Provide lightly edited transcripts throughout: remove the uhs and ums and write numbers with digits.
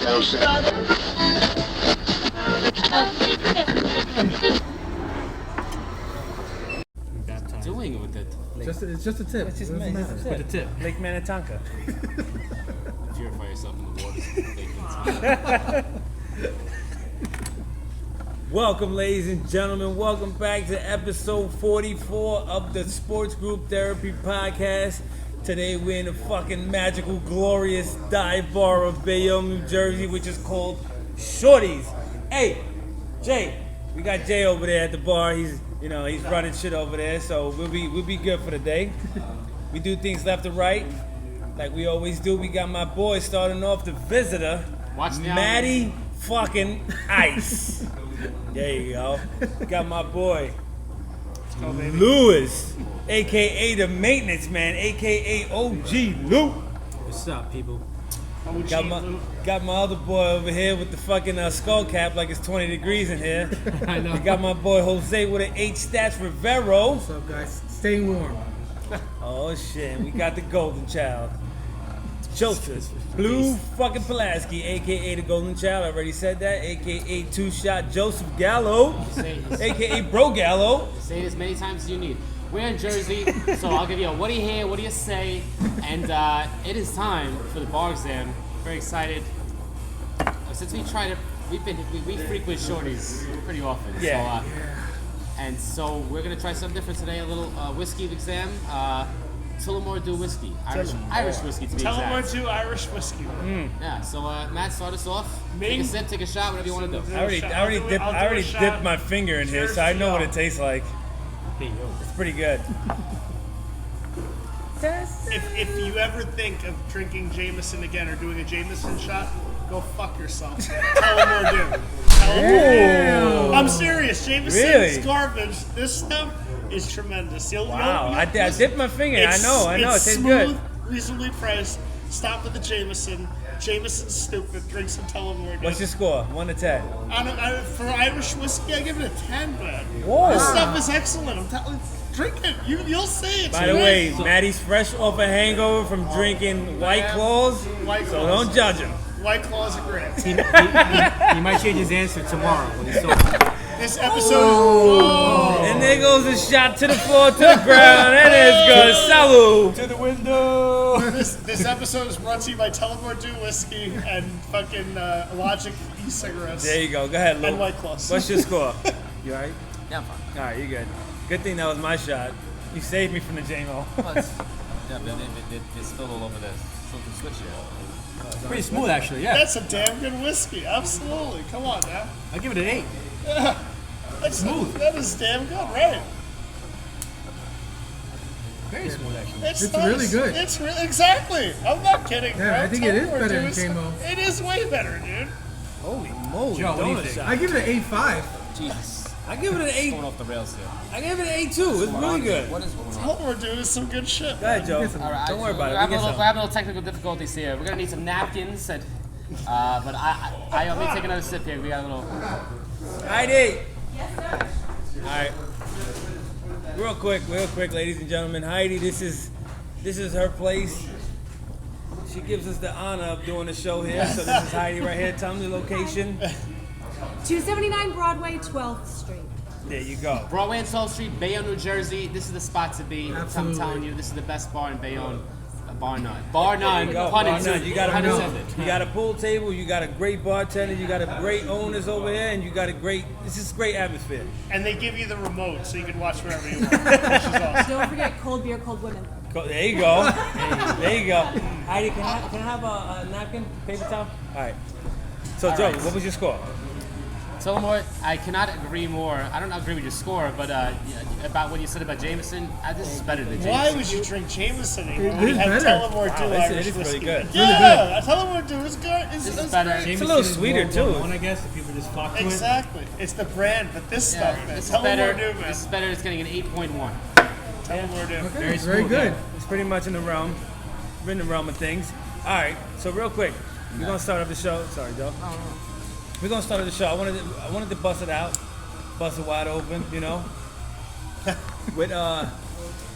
Doing with it. It's just a tip. It's just with a tip. Lake Minnetonka. Purify yourself in the waters. Welcome, ladies and gentlemen. Welcome back to episode 44 of the Sports Group Therapy Podcast. Today we're in the fucking magical, glorious dive bar of Bayonne, New Jersey, which is called Shorty's. Hey, Jay, we got Jay over there at the bar. He's running shit over there, so we'll be good for the day. We do things left to right, like we always do. We got my boy starting off the visitor, Matty fucking Ice. There you go. Got my boy Lewis, aka the maintenance man, aka OG Luke. What's up, people? Got my other boy over here with the fucking skull cap like it's 20 degrees in here. I know. We got my boy Jose with an H stats Rivero. What's up, guys? Staying warm. Oh shit, we got the golden child. Joseph Blue fucking Pulaski, aka the golden child. I already said that. Aka two-shot Joseph Gallo, aka Bro Gallo. Say it as many times as you need. We're in Jersey, so I'll give you a what do you hear, what do you say, and it is time for the bar exam. Very excited. Since we frequent Shorty's pretty often. Yeah. So we're gonna try something different today. A little whiskey exam. Tullamore Dew whiskey, Irish whiskey to be exact. Tullamore Dew Irish whiskey. Yeah. So Matt, start us off. Take a sip, take a shot, whatever you want to do. I already dipped my finger in here, so I know what it tastes like. It's pretty good. If you ever think of drinking Jameson again or doing a Jameson shot, go fuck yourself. Tullamore Dew. Tullamore Dew. I'm serious. Jameson's garbage. This stuff is tremendous. I dipped my finger. I know. It tastes smooth, good. Reasonably priced. Stop with the Jameson. Jameson's stupid. Drink some Tullamore Dew. What's your score? 1 to 10. For Irish whiskey, I give it a 10, man. Whoa. This stuff is excellent. I'm telling you. Drink it. You'll see it. By the way, Maddie's fresh off a hangover from drinking White Claws, so don't judge him. White Claws are great. He might change his answer tomorrow when he's sober. This episode And there goes a shot to the floor, to the ground, and it's good. Salud. To the window. This episode is brought to you by Tullamore Dew whiskey and fucking Logic e-cigarettes. There you go. Go ahead, Luke. And White Claws. What's your score? You alright? Yeah, I'm fine. Alright, you good. Good thing that was my shot. You saved me from the JMO. It's still all over this. So we can switch it. Pretty smooth, actually. Yeah. That's a damn good whiskey. Absolutely. Come on now. I'll give it an 8. That's smooth. That is damn good, right? Very smooth, actually. It's really good. It's really exactly. I'm not kidding. Yeah, bro. I think it is Tullamore better Dew than JMO. It is way better, dude. Holy moly. Joe, what do you donut think? shot. I give it an 8.5. Jesus. I give it an 8. Going off the rails here. I give it an 8 too. It's really good. What is going on? Tullamore Dew is some good shit. Go ahead, Joe. All right, Don't worry about we're it. having a little technical difficulties here. We're gonna need some napkins, but let me take another sip here. We got a little. Heidi. Yes, sir. All right. Real quick, ladies and gentlemen. Heidi, this is her place. She gives us the honor of doing the show here. So this is Heidi right here. Tell me the location. 279 Broadway, 12th Street. There you go. Broadway and 12th Street, Bayonne, New Jersey. This is the spot to be. Absolutely. I'm telling you, this is the best bar in Bayonne. Bar none. Bar none. There you go. Pun Bar intended. none. You got Pun a intended. pool. You got a pool table. You got a great bartender. You got a great owners over here, and you got a great. This is great atmosphere. And they give you the remote so you can watch wherever you want, which is awesome. Don't forget cold beer, cold women. There you go. There you go. Heidi, can I have a napkin, paper towel? All right. So, Joe, what was your score? Tullamore, I cannot agree more. I don't agree with your score, but about what you said about Jameson, this is better than Jameson. Why would you drink Jameson It when you is have better. Tullamore Dew Wow, Irish it is really whiskey? good. Yeah, Tullamore Dew is good. This is better. It's a little sweeter, too. I guess if people just flock to Exactly. It's the brand, but this Yeah, stuff, man. this is better. Tullamore Dew, man. This is better. It's getting an 8.1. Tullamore Dew. Very smooth, good. It's pretty much in the realm of things. All right. So real quick, we're gonna start off the show. Sorry, Joe. We're gonna start off the show. I wanted to bust it out, bust it wide open. You know, with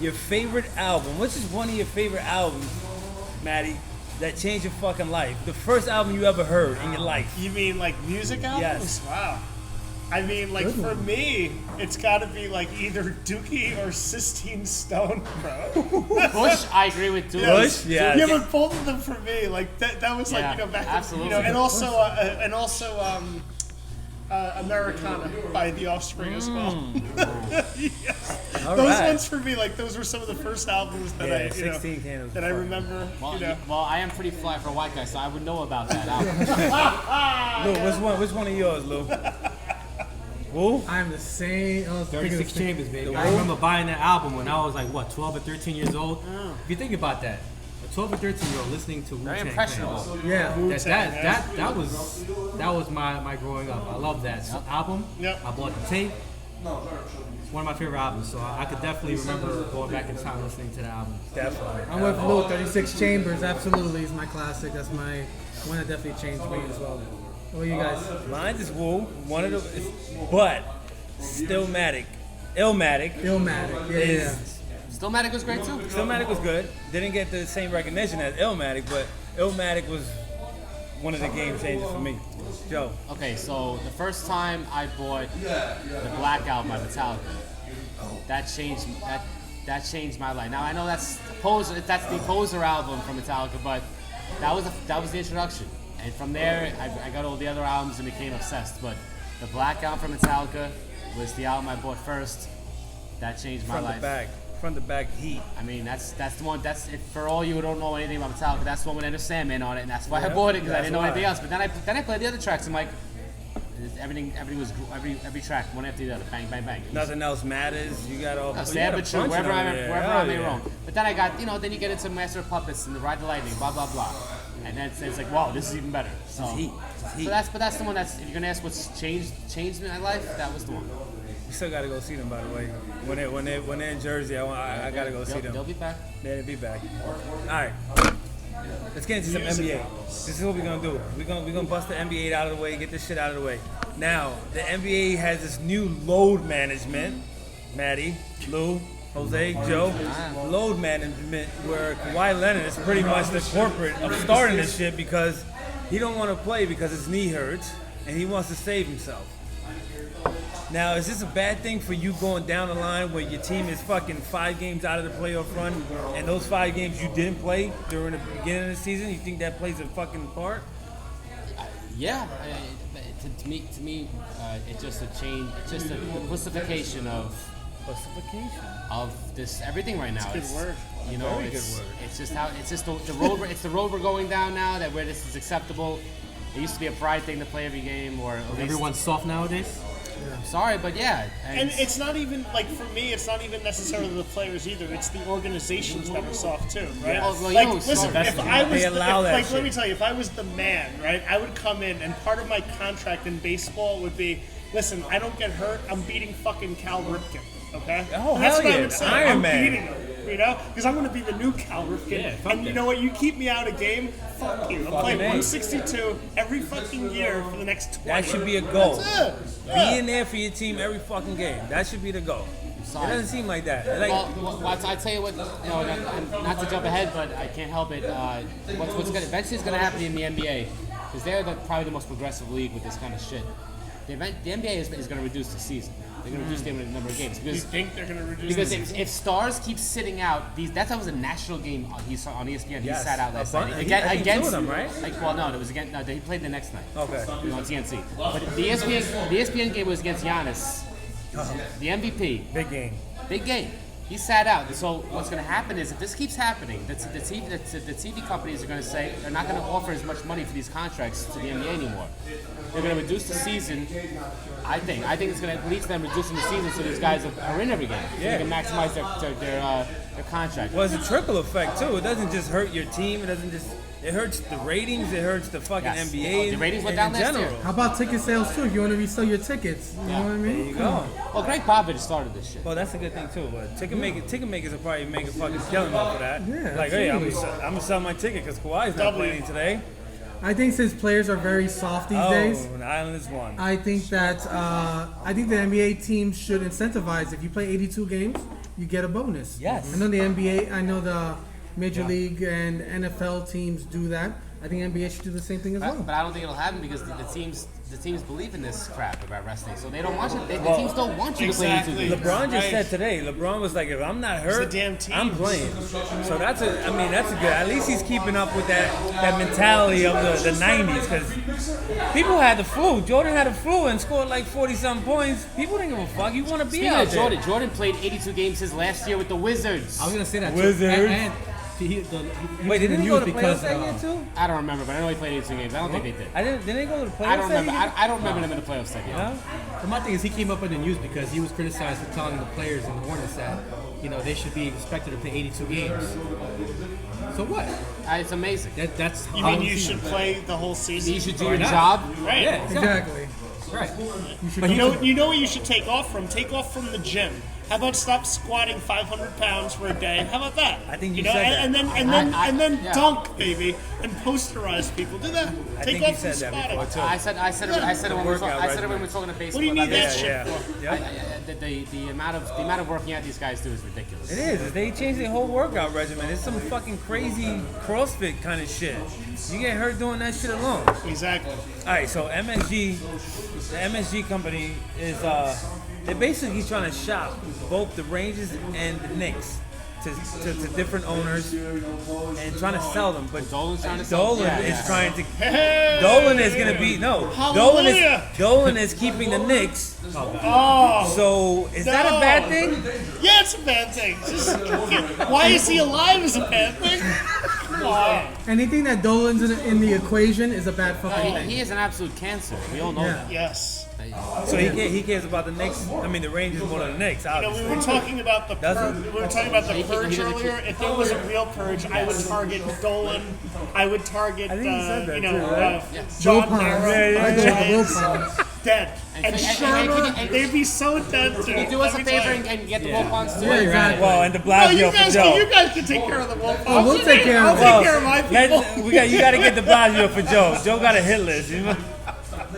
your favorite album. Which is one of your favorite albums, Maddie, that changed your fucking life? The first album you ever heard in your life? You mean like music albums? Yes. Wow. I mean, like, for me, it's got to be like either Dookie or Sistine Stone, bro. Bush, I agree with Duke. Bush? Yeah. Yeah, but both of them for me, like that was like Yeah, back absolutely. then, and also Americana by The Offspring as well. Yes. All Those right. ones for me, like those were some of the first albums that Yeah, I 16 Candles that I was remember. Well, I am pretty fly for a white guy, so I would know about that album. Lou, which one of yours, Lou? Who? I'm the same. I was thinking the 36 same. Chambers, baby. I remember buying that album when I was like, what, 12 or 13 years old? If you think about that, a 12 or 13-year-old listening to Very Wu-Tang impressionable. Clan. Yeah. That was my growing up. I love that album. Yep. I bought the tape. It's one of my favorite albums, so I could definitely remember going back in time listening to the album. Definitely. I'm with Lou. 36 Chambers, absolutely, is my classic. That's my one that definitely changed me as well. What are you guys? Mine is Woo. One of the, but Stillmatic, Illmatic. Illmatic. Yeah, Is- Stillmatic was great too. Stillmatic was good. Didn't get the same recognition as Illmatic, but Illmatic was one of the game changers for me. Joe. Okay, so the first time I bought the Black Album by Metallica, that changed my life. Now I know that's the Poser album from Metallica, but that was the introduction. And from there, I got all the other albums and became obsessed. But the Black Album from Metallica was the album I bought first. That changed my life. Front to back heat. I mean, that's the one. That's if for all you who don't know anything about Metallica. That's the one with Enter Sandman on it, and that's why I bought it because I didn't know that's anything why. else. But then I played the other tracks. I'm like, everything was every track one after the other, bang bang bang. Nothing else matters. You got all. Sad but true. Wherever I may roam. But then I got, then you get into Master of Puppets and the Ride the Lightning, blah blah blah, and then it's like, wow, this is even better. So, Heat. so that's the one that's, if you're gonna ask what's changed my life, that was the one. We still gotta go see them, by the way. When they're in Jersey, I gotta go see them. They'll be back. Yeah, they'll be back. All right. Let's get into some NBA. This is what we're gonna do. We're gonna bust the NBA out of the way, get this shit out of the way. Now, the NBA has this new load management. Maddie, Lou, Jose, Joe, load management where Kawhi Leonard is pretty much the corporate of starting this shit because he don't want to play because his knee hurts and he wants to save himself. Now, is this a bad thing for you going down the line where your team is fucking 5 games out of the playoff run and those 5 games you didn't play during the beginning of the season? You think that plays a fucking part? Yeah, to me, it's just a change. It's just a pussification of this everything right now. Good word. You know, Very it's, good word. it's just how it's just the road. It's the road we're going down now. That where this is acceptable. It used to be a pride thing to play every game, or at least, Everyone's soft nowadays. I'm sorry, but yeah. And it's not even, like, for me, it's not even necessarily the players either. It's the organizations that are soft, too, right? Well, you like, know, listen, soft. if I was, They allow that like, shit. let me tell you, if I was the man, right, I would come in, and part of my contract in baseball would be, listen, I don't get hurt, I'm beating fucking Cal Ripken, okay? Oh, That's hell what I yeah, would say. Iron I'm Man. beating him, you know? Because I'm going to be the new Cal Ripken. Yeah, fuck and you that. know what? You keep me out of game, fuck you. I'm playing A. 162 every fucking year for the next 20. That should be a goal. That's it. Yeah. Be in there for your team every fucking game. That should be the goal. It Sorry. doesn't seem like that. Like, Well, I tell you what, not to jump ahead, but I can't help it. What's going eventually is going to happen in the NBA, because they're probably the most progressive league with this kind of shit. The NBA is going to reduce the season. They're going to reduce the number of games You because think they're going to reduce if stars keep sitting out, that was a national game on ESPN. He Yes. sat out last night I think against two of them, right? No, it was against. No, he played the next night. okay. It was on TNT. But the ESPN game was against Giannis, the MVP. Big game. Big game. He sat out. So what's going to happen is if this keeps happening, the TV companies are going to say they're not going to offer as much money for these contracts to the NBA anymore. They're going to reduce the season. I think it's going to lead to them reducing the season so these guys are in every game. So Yeah. they can maximize their contract. Well, it's a trickle effect too. It doesn't just hurt your team. It hurts the ratings. It hurts the fucking Yes. NBA. Oh, the ratings went in down last general. year. How about ticket sales too? If you want to resell your tickets, you know what I mean? There you Come go. on. Well, Greg Popovich started this shit. Well, that's a good thing too. But ticket makers will probably make a fucking killing off of that. Yeah, like, hey, I'm absolutely. gonna sell my ticket because Kawhi's not W. playing today. I think since players are very soft these days, Oh, the island is one. I think that the NBA team should incentivize. If you play 82 games, you get a bonus. Yes. I know the NBA. I know Major League and NFL teams do that. I think NBA should do the same thing as well. But I don't think it'll happen because the teams believe in this crap about wrestling, so they don't want you. The teams don't want you to play into games. LeBron just said today. LeBron was like, if I'm not hurt, the damn team. I'm playing. So that's a good. At least he's keeping up with that mentality of the 90s because people had the flu. Jordan had the flu and scored like 40-something points. People didn't give a fuck. You want to be Speaking out of there. Jordan played 82 games his last year with the Wizards. I was gonna say that. Wizards. Too. And Wait, didn't he go to the because playoffs that year too? I don't remember, but I know he played 82 games. I don't think they did. Didn't they go to the playoffs? I don't remember. that year? I don't remember them in the playoffs that year. No? But my thing is, he came up in the news because he was criticized for telling the players in the Hornets that they should be expected to play 82 games. So what? It's amazing. That's You how mean I'm you seeing should it. play the whole season? You should do Or your not. job. Right. Yeah, Exactly. Right. You should But he You know what you should take off from? Take off from the gym. How about stop squatting 500 pounds for a day? How about that? I think you know, said that. and then yeah. dunk, baby, and posterize people. Do that. I Take think you off from said that squatting. before too. I said it when we were talking to baseball. What do you need about that this. shit Yeah. for? Yep. The amount of working out these guys do is ridiculous. It is. They changed their whole workout regimen. It's some fucking crazy CrossFit kind of shit. You get hurt doing that shit alone. Exactly. All right, so MSG, the MSG company is they're basically trying to shop both the Rangers and the Knicks to different owners and trying to sell them. But Dolan's trying to sell. Dolan is trying to. Hey! Dolan is gonna be Hallelujah! Dolan is keeping the Knicks. Oh. So is that a bad thing? Yeah, it's a bad thing. Just, why is he alive is a bad thing. Come on. Anything that Dolan's in the equation is a bad fucking thing. He is an absolute cancer. We all know Yeah. that. Yes. So he cares about the Knicks. I mean the Rangers more than the Knicks. You know, Obviously. we were talking about the Does purge. he? We were talking about the He purge doesn't earlier. If there was a real purge, I would target Dolan. I would target, I think you said that you know, too, right? John Wilpons. Mara, I go with Giants, Wilpons. dead. And and- Shermer, and- they'd be so dead too. Can you do us a Let me favor tell you. and get the Wilpons too? Yeah, exactly. Well, and De No, Blasio you for guys, Joe. you guys can take care of the Wolf. Oh, we'll take care of I'll them. take care of my people. You got to get De Blasio for Joe. Joe got a hit list. You know?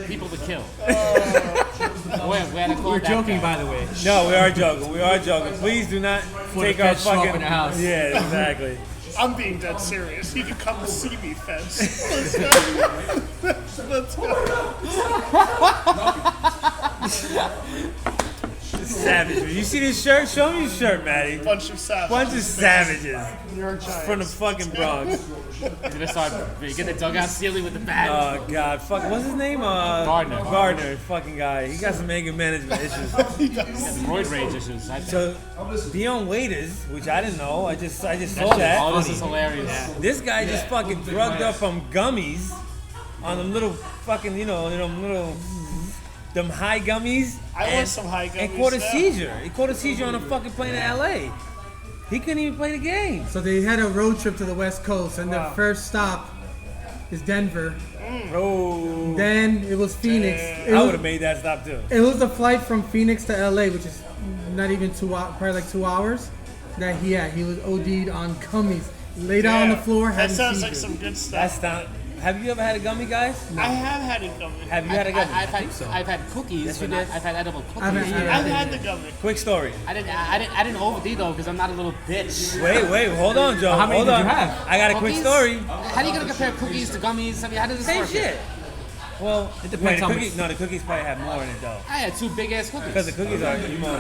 People to kill. We had to call We're that joking, guy. by the way. No, we are joking. We are joking. Please do not take the our feds show up fucking in the house. Yeah, exactly. I'm being dead serious. You can come and see me, feds. Let's go. Let's go. Savage. You see this shirt? Show me your shirt, Maddie. Bunch of savages. Bunch of savages New York Giants. from the fucking Bronx. He's gonna start get the dugout ceiling with the bat. Oh God, fuck. What's his name? Gardner. Gardner, fucking guy. He got some anger management issues. Roid rage issues. So Dion Waiters, which I didn't know. I just saw that. Oh, this is hilarious. This guy just fucking drugged up from gummies on them little fucking, them high gummies. I want some high gummies. And caught a now. seizure. He caught a seizure on a fucking plane to LA. He couldn't even play the game. So they had a road trip to the West Coast, and their first stop is Denver. Oh, Then it was Phoenix. I would have made that stop too. It was the flight from Phoenix to LA, which is not even 2 hours, probably like 2 hours. That he was OD'd on gummies. Laid down on the floor, That having sounds like seizures. some good stuff. That's not. Have you ever had a gummy, guys? I have had a gummy. Have you had a gummy? I've had cookies. Yes, you but did. I've had edible cookies. I've had the gummy. Quick story. I didn't OD though because I'm not a little bitch. Wait, hold on, Joe. How many hold did on. you have? I got a quick Cookies? story. How are you gonna compare cookies to gummies? I mean, how does this Same work? shit. Well, It depends how much- No, the cookies probably have more in it though. I had 2 big ass cookies. Because the cookies are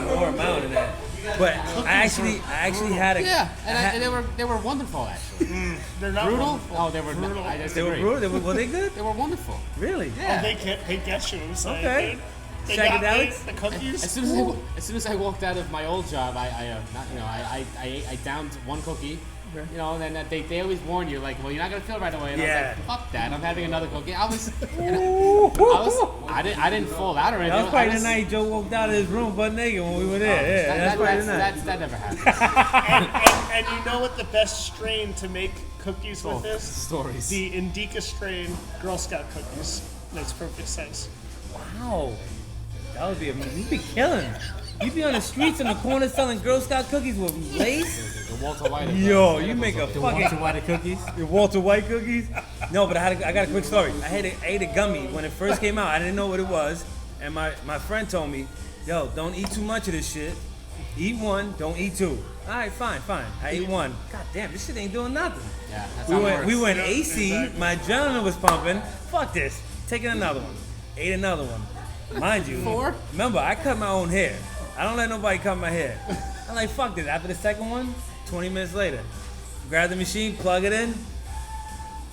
more amount in that. But I actually had a. Yeah, I had- and they were wonderful actually. They're not Brutal? wonderful. Oh, they were. Brutal. I They were disagree. brutal. Were they good? They were wonderful. Really? Yeah. They get you. I'm saying, Okay. dude. They got me, Psychedelics? the cookies. As soon as I walked out of my old job, I downed 1 cookie. You know, and then they always warn you like, well, you're not gonna feel right away. And I Yeah. was like, fuck that, I'm having another cookie. I didn't fall out or anything. That was probably I the night Joe walked out of his room butt naked when we were there. Yeah, that's probably the night. that never happened. and you know what the best strain to make cookies with is? Stories. The Indica strain Girl Scout cookies. Makes perfect sense. Wow. That would be amazing. You'd be killing. You'd be on the streets in the corner selling Girl Scout cookies with lace. The Walter White. Yo, you make a The fucking Walter White cookies. your Walter White cookies. No, but I got a quick story. I ate a gummy when it first came out. I didn't know what it was, and my friend told me, "Yo, don't eat too much of this shit. Eat 1, don't eat 2." All right, fine. I ate one. God damn, this shit ain't doing nothing. Yeah, that's how it works. We went Yeah, AC. exactly. My adrenaline was pumping. Fuck this. Taking another one. Ate another one. Mind you. 4? Remember, I cut my own hair. I don't let nobody cut my hair. I'm like, fuck this. After the second one, 20 minutes later, grab the machine, plug it in,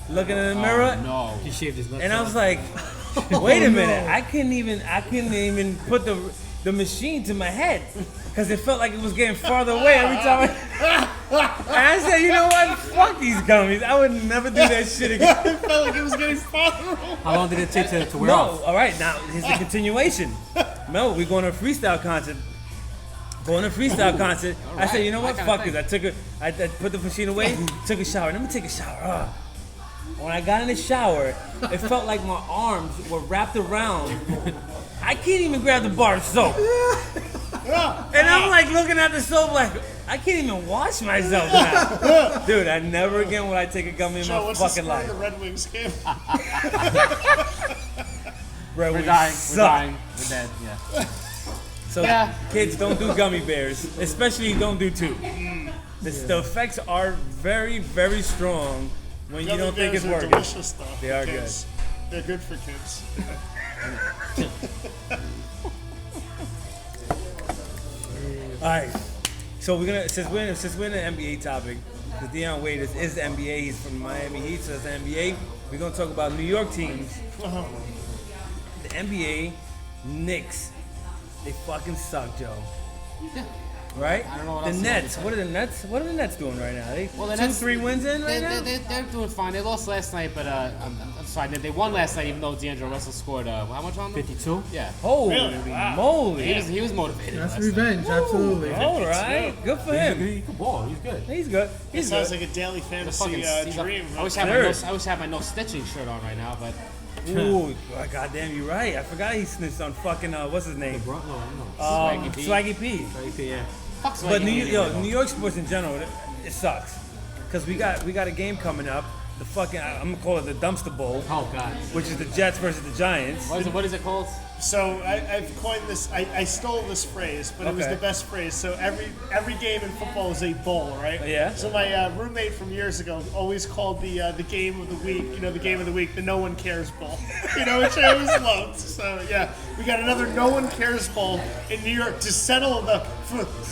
looking in the mirror, No. He shaved his nuts and I off. was like, wait a minute. I couldn't even put the machine to my head because it felt like it was getting farther away every time I said, you know what? Fuck these gummies. I would never do that shit again. I felt like it was getting farther. How long did it take to wear No, off? all right. Now here's the continuation. Remember, we're going to a freestyle concert. I said, you know what? That kinda Fuck this. I put the machine away, took a shower. Let me take a shower. When I got in the shower, it felt like my arms were wrapped around. I can't even grab the bar of soap. And I'm like looking at the soap like, I can't even wash myself now. Dude, I never again will I take a gummy in Joe, my what's the fucking score of the life. Red Wings game? Bro, We're we dying. suck. We're dying. We're dead. Yeah. So Yeah. kids, don't do gummy bears, especially don't do 2. The effects are very, very strong when you Gummy don't think bears it's are working. delicious, though. They are Kids. They're good for kids. All right, so we're gonna since we're in the NBA topic, the Deion Waiters is the NBA. He's from Miami Heat, so it's the NBA. We're gonna talk about New York teams. The NBA Knicks, they fucking suck, Joe. Yeah. Right? I don't know what the else to Nets. say. What are the Nets doing right now? They Well, the 2-3 wins in right now. They're doing fine. They lost last night, but I'm sorry. They won last night, even though D'Angelo Russell scored how much on them? 52? Yeah. Holy Really? Wow. moly! He was motivated. That's last night. revenge, absolutely. All right, good for him. He can ball. He's good. He's good. It He's sounds good. like a daily fantasy Fucking, he's a- dream. I wish I had my no stitching shirt on right now, but Ooh, goddamn, you're right. I forgot he snitched on fucking what's his name? Bro, no. Swaggy P. Swaggy P. Yeah. fuck Swaggy But P anyway. New York sports in general, it sucks. Cause we got a game coming up. The fucking I'm gonna call it the dumpster bowl, Oh, God. which is the Jets versus the Giants. What is it called? So I've coined this. I stole this phrase, but it was Okay. the best phrase. So every game in football is a bowl, right? Yeah. So my roommate from years ago always called the game of the week, the game of the week, the no one cares bowl, which I always loved. So yeah, we got another no one cares bowl in New York to settle the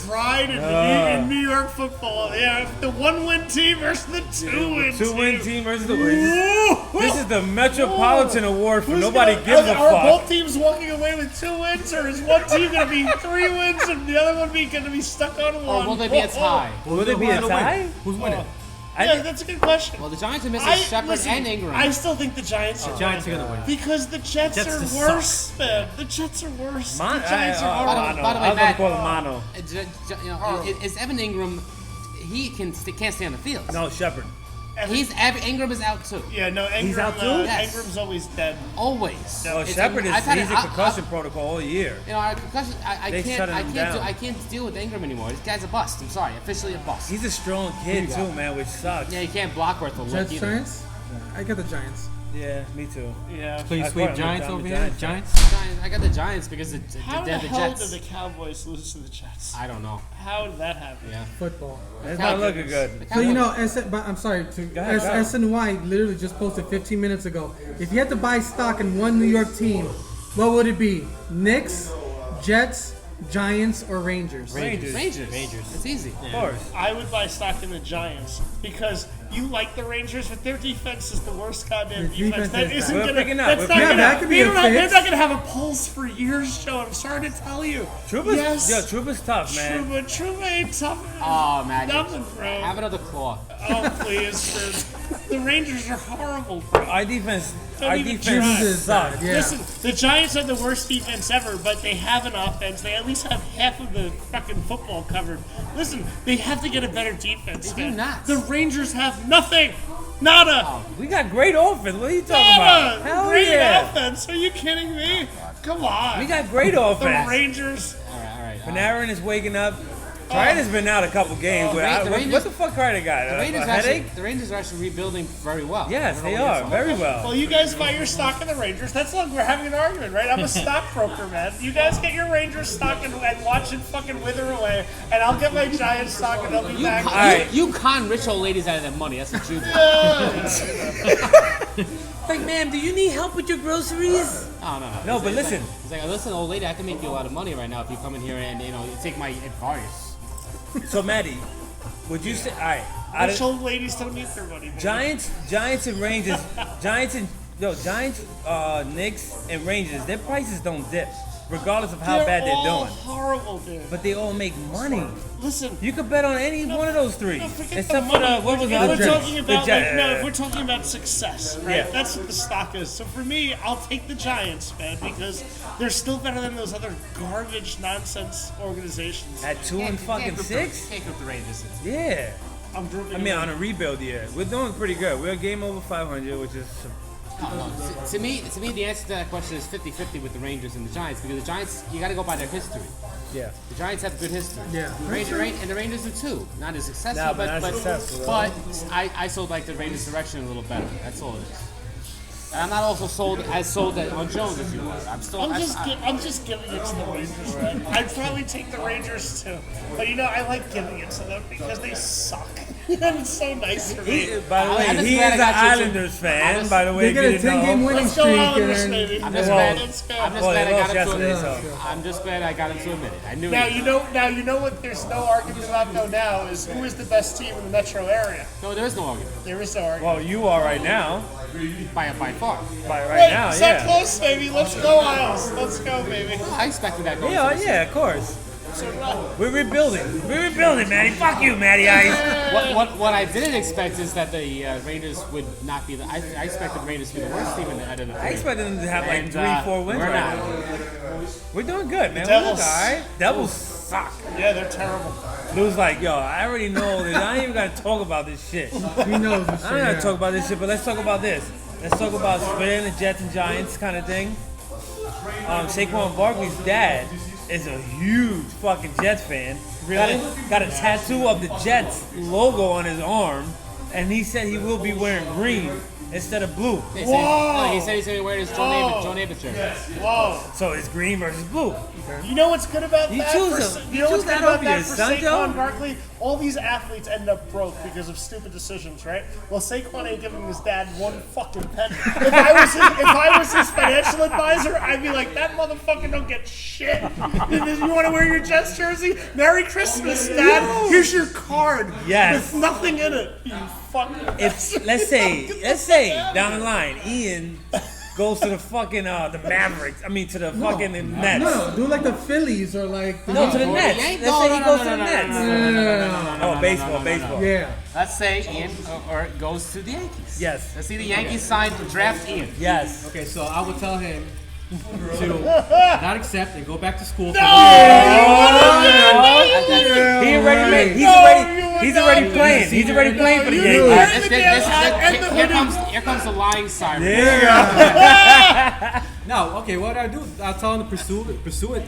pride in New York football. Yeah, the 1-win team versus the 2-win team. 2-win team versus the win. Ooh. This is the Metropolitan Award for Who's nobody gonna- gives a are fuck. both teams walking away with 2 wins, or is one team going to be 3 wins and the other one going to be stuck on Or one? will they be a tie? Will there be a tie? Who's winning? Yeah, that's a good question. Well, the Giants are missing Shepard listen, and Ingram. I still think the Giants are Giants are winning. going to win. Because the Jets, Jets are just worse, man. The Jets are worse. Mon- the Giants I- are By the- horrible. by the way, I was gonna Matt- call him Mono. Is Evan Ingram? He can't stay on the field. No, Shepard. Ingram is out too. Yeah, no, Ingram, He's out too? Yes. Ingram's always dead. Always. No, It's Shepard I've had he's it- in concussion protocol all year. Our concussion. I They can't. shut him I can't. down. I can't deal with Ingram anymore. This guy's a bust. I'm sorry, officially a bust. He's a strong kid got? too, man, which sucks. Yeah, he can't block worth a lick Jets, either. Giants? I got the Giants. Yeah, me too. Yeah. Clean I sweep quite Giants understand over the here. Giants. Giants. I got the Giants because How they're the the hell Jets. did the Cowboys lose to the Jets? I don't know. How did that happen? Yeah. Football. It's not looking good. So but I'm sorry. ahead, go. SNY literally just posted 15 minutes ago. If you had to buy stock in one New York team, what would it be? Knicks, Jets, Giants, or Rangers? Rangers. Rangers. It's easy. Of course. I would buy stock in the Giants because you like the Rangers, but their defense is the worst goddamn The defense. defense That is isn't bad. We're gonna. picking up. That's We're not picking gonna. up. That could be a They're fix. not gonna have a pulse for years, Joe. I'm sorry to tell you. Truba's, Yes. yo, Truba's tough, man. Truba ain't tough. Oh man. Nothing, bro. Have another claw. Oh please, dude. The Rangers are horrible, bro. Our defense, Don't our even defense try. Is sucks. bad, yeah. Listen, the Giants have the worst defense ever, but they have an offense. They at least have half of the fucking football covered. Listen, they have to get a better defense. They do man. not. The Rangers have nothing. Nada. We got great offense. What are you talking Nada. about? Hell Great yeah. offense. Are you kidding me? Come on. We got great the offense. Rangers. All right. Panarin is waking up. Kreider's been out a couple games. What the fuck Kreider got? A headache? The Rangers are actually rebuilding very well. Yes, they are. Very well. Well, you guys buy your stock in the Rangers. That's look, we're having an argument, right? I'm a stockbroker, man. You guys get your Rangers stock and watch it fucking wither away, and I'll get my Giants stock and they'll be back. You con rich old ladies out of their money. That's what you do. Like, ma'am, do you need help with your groceries? Oh, no. No, but listen. It's like, listen, old lady, I can make you a lot of money right now if you come in here and you take my advice. So, Maddie, would you say, all right, Rich old ladies don't need their money, man. Giants and Rangers, Knicks and Rangers, their prices don't dip, regardless of how bad they're all doing. horrible, dude. But they all make money. Listen. You could bet on any one of those three. No, forget Except the for money. what was the If other we're talking about if we're Jets. talking about success, right? Yeah. That's what the stock is. So for me, I'll take the Giants, man, because they're still better than those other garbage nonsense organizations. At 2-6? Can't group the Rangers. Yeah. I'm drooping. I mean, on a rebuild year, we're doing pretty good. We're a game over 500, which is No. To me, the answer to that question is 50-50 with the Rangers and the Giants because the Giants, you got to go by their history. yeah. The Giants have good history. Yeah. And the Rangers do too. Not as successful, No, but not as successful, but I sold like the Rangers direction a little better. That's all it is. And I'm not also sold on Jones as you are. I'm just giving it to the Rangers, man. I'd probably take the Rangers too, but I like giving it to them because they suck. And it's so nice for me. By the way, I'm just he glad is I an got you two. Islanders fan. By the way, They get a if you didn't 10-game know. winning Let's go streak, Islanders, and baby. I'm just Well, glad. Let's go. I'm just Well, glad they I lost got him to yesterday, admit it. so. I'm just glad I got him to admit it. I knew Now it. you know what? There's no argument about though. Now is who is the best team in the metro area? No, there is no argument. There is no argument. Well, you are right now. By far. Right Wait, now, so yeah. close, baby. Let's go, Isles. Let's go, baby. I expected that going. Yeah, to the yeah, of course. So did I. We're rebuilding. We're rebuilding, Matty. Fuck you, Matty Ice. What I didn't expect is that the Rangers would not be the. I expected the Rangers to be the worst team out of the three. I expected them to have like And, 3-4 wins we're right not. now. We're doing good, man. We're Devils. doing alright. Devils suck. Yeah, they're terrible. Lou's like, yo, I already know this. I ain't even gotta talk about this shit. he knows this I shit. don't gotta talk about this shit, but let's talk about this. Let's talk about splitting the Jets and Giants kind of thing. Saquon Barkley's dad is a huge fucking Jets fan. Really? Got a tattoo of the Jets logo on his arm, and he said he will be wearing green instead of blue. He Whoa! said he's going to wear his Whoa. Joe Namath jersey. Whoa. So it's green versus blue. You know what's good about You that? choose for, him. you You know what's choose good that about over that your for son, Joe? Saquon Barkley? All these athletes end up broke because of stupid decisions, right? Well, Saquon ain't giving his dad one fucking penny. If I was his financial advisor, I'd be like, that motherfucker don't get shit. You want to wear your Jets jersey? Merry Christmas, Dad. Here's your card. Yes. With nothing in it. You fucking. If let's say down the line, Ian goes to the fucking the Mavericks. I mean to the fucking Nets. No, do like the Phillies or like the No, to the Nets. Yankees? Let's say he No, goes no, to the no, no, Nets. Yeah. Oh, baseball. Yeah. Let's say Ian or goes to the Yankees. Yes. Let's see the Yankees sign draft Ian. Yes. Okay, so I would tell him to not accept and go back to school. He already made. He's already playing. He's already playing for the You Yankees. Here comes the lying siren. No, okay, what I do? I'll tell him to pursue it,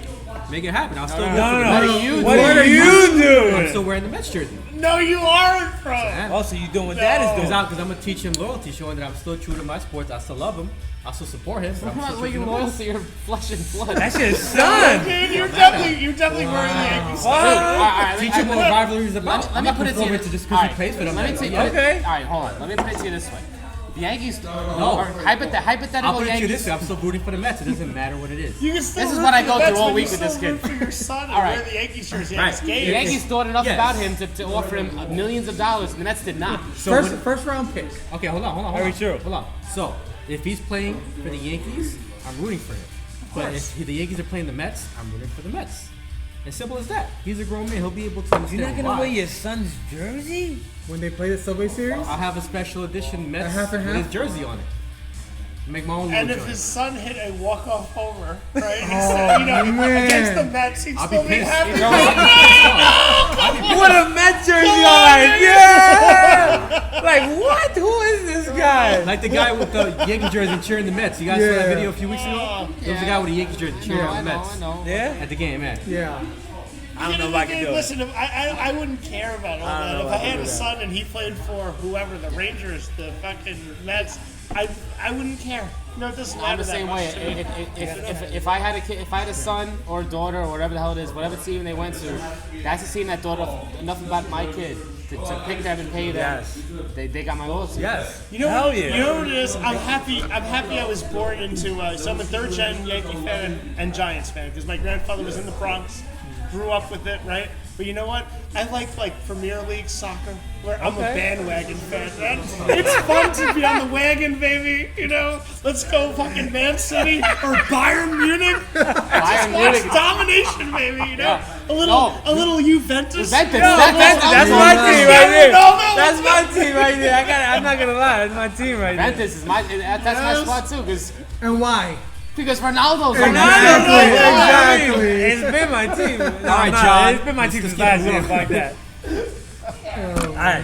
make it happen. I'll still go No. for the What are you I'm doing? still wearing the Mets jersey. No, you aren't, bro. Also, you doing what Dad is doing. Because I'm gonna teach him loyalty, showing that I'm still true to my sports. I still love him. I still support him. But I'm I'm still not true to making the loyal Mets. to your flesh and blood. That's your son. Dude, you're definitely wearing the Yankees. Alright, Teach him what the rivalry is about. Let I'm me not put it to you. conforming to just because he plays for them. Let me take Okay. All right, hold on. Let me put it to you this way. The Yankees, No. or hypothetical I'll put it to you Yankees. this way. I'm still rooting for the Mets. It doesn't matter what it is. You can still This is root what I for go the through Mets, all but week you with this still kid. root for your son and All right. wear the Yankees jersey Right. at his The game. Yankees thought enough Yes. about him to offer him millions of dollars, and the Mets did not. So First round pick. okay, hold on. Very true. Hold on. So if he's playing for the Yankees, I'm rooting for him. But if the Yankees are playing the Mets, I'm rooting for the Mets. As simple as that. He's a grown man. He'll be able to understand You're not gonna why. wear your son's jersey? When they play the Subway Series. I'll have a special edition Mets half and with half? his jersey on it. Make my own And little if his joint. son hit a walk-off homer, right, man. against the Mets, he'd I'll still be be pissed. happy. What a Met jersey on! Yeah. Like what? Who is this guy? Like the guy with the Yankee jersey cheering the Mets. You guys saw that Yeah. video a few weeks ago? There was a guy with a Yankee jersey cheering I on the know, Mets I know. Yeah. at the game, man. Yeah. I don't know if I can do it. Listen, I wouldn't care about all I don't that. know If if I I had can a do son and he played for whoever, the Rangers, the fucking Mets, I wouldn't care. No, it doesn't matter. I'm the same that way. much to me. If I had a kid, if I had a son or a daughter or whatever the hell it is, whatever team they went to, that's a team that thought enough about my kid to pick them and pay them. Yes. They got my loyalty. Yes. You know, Hell you yeah. know what it is? I'm happy I was born into. So I'm a third-gen Yankee fan and Giants fan because my grandfather was in the Bronx, grew up with it, right? But you know what? I like Premier League soccer, where I'm a bandwagon fan. Man. It's fun to be on the wagon, baby. You know, let's go fucking Man City or Bayern Munich. Just watch domination, baby. You know, a little Juventus. Juventus, That's my team right there. Ronaldo. That's my team right there. I'm not gonna lie. That's my team right there. Juventus is my spot too, And why? because Ronaldo's Exactly. It's been my team. right, John. It's been my team since last year. Like that. All right.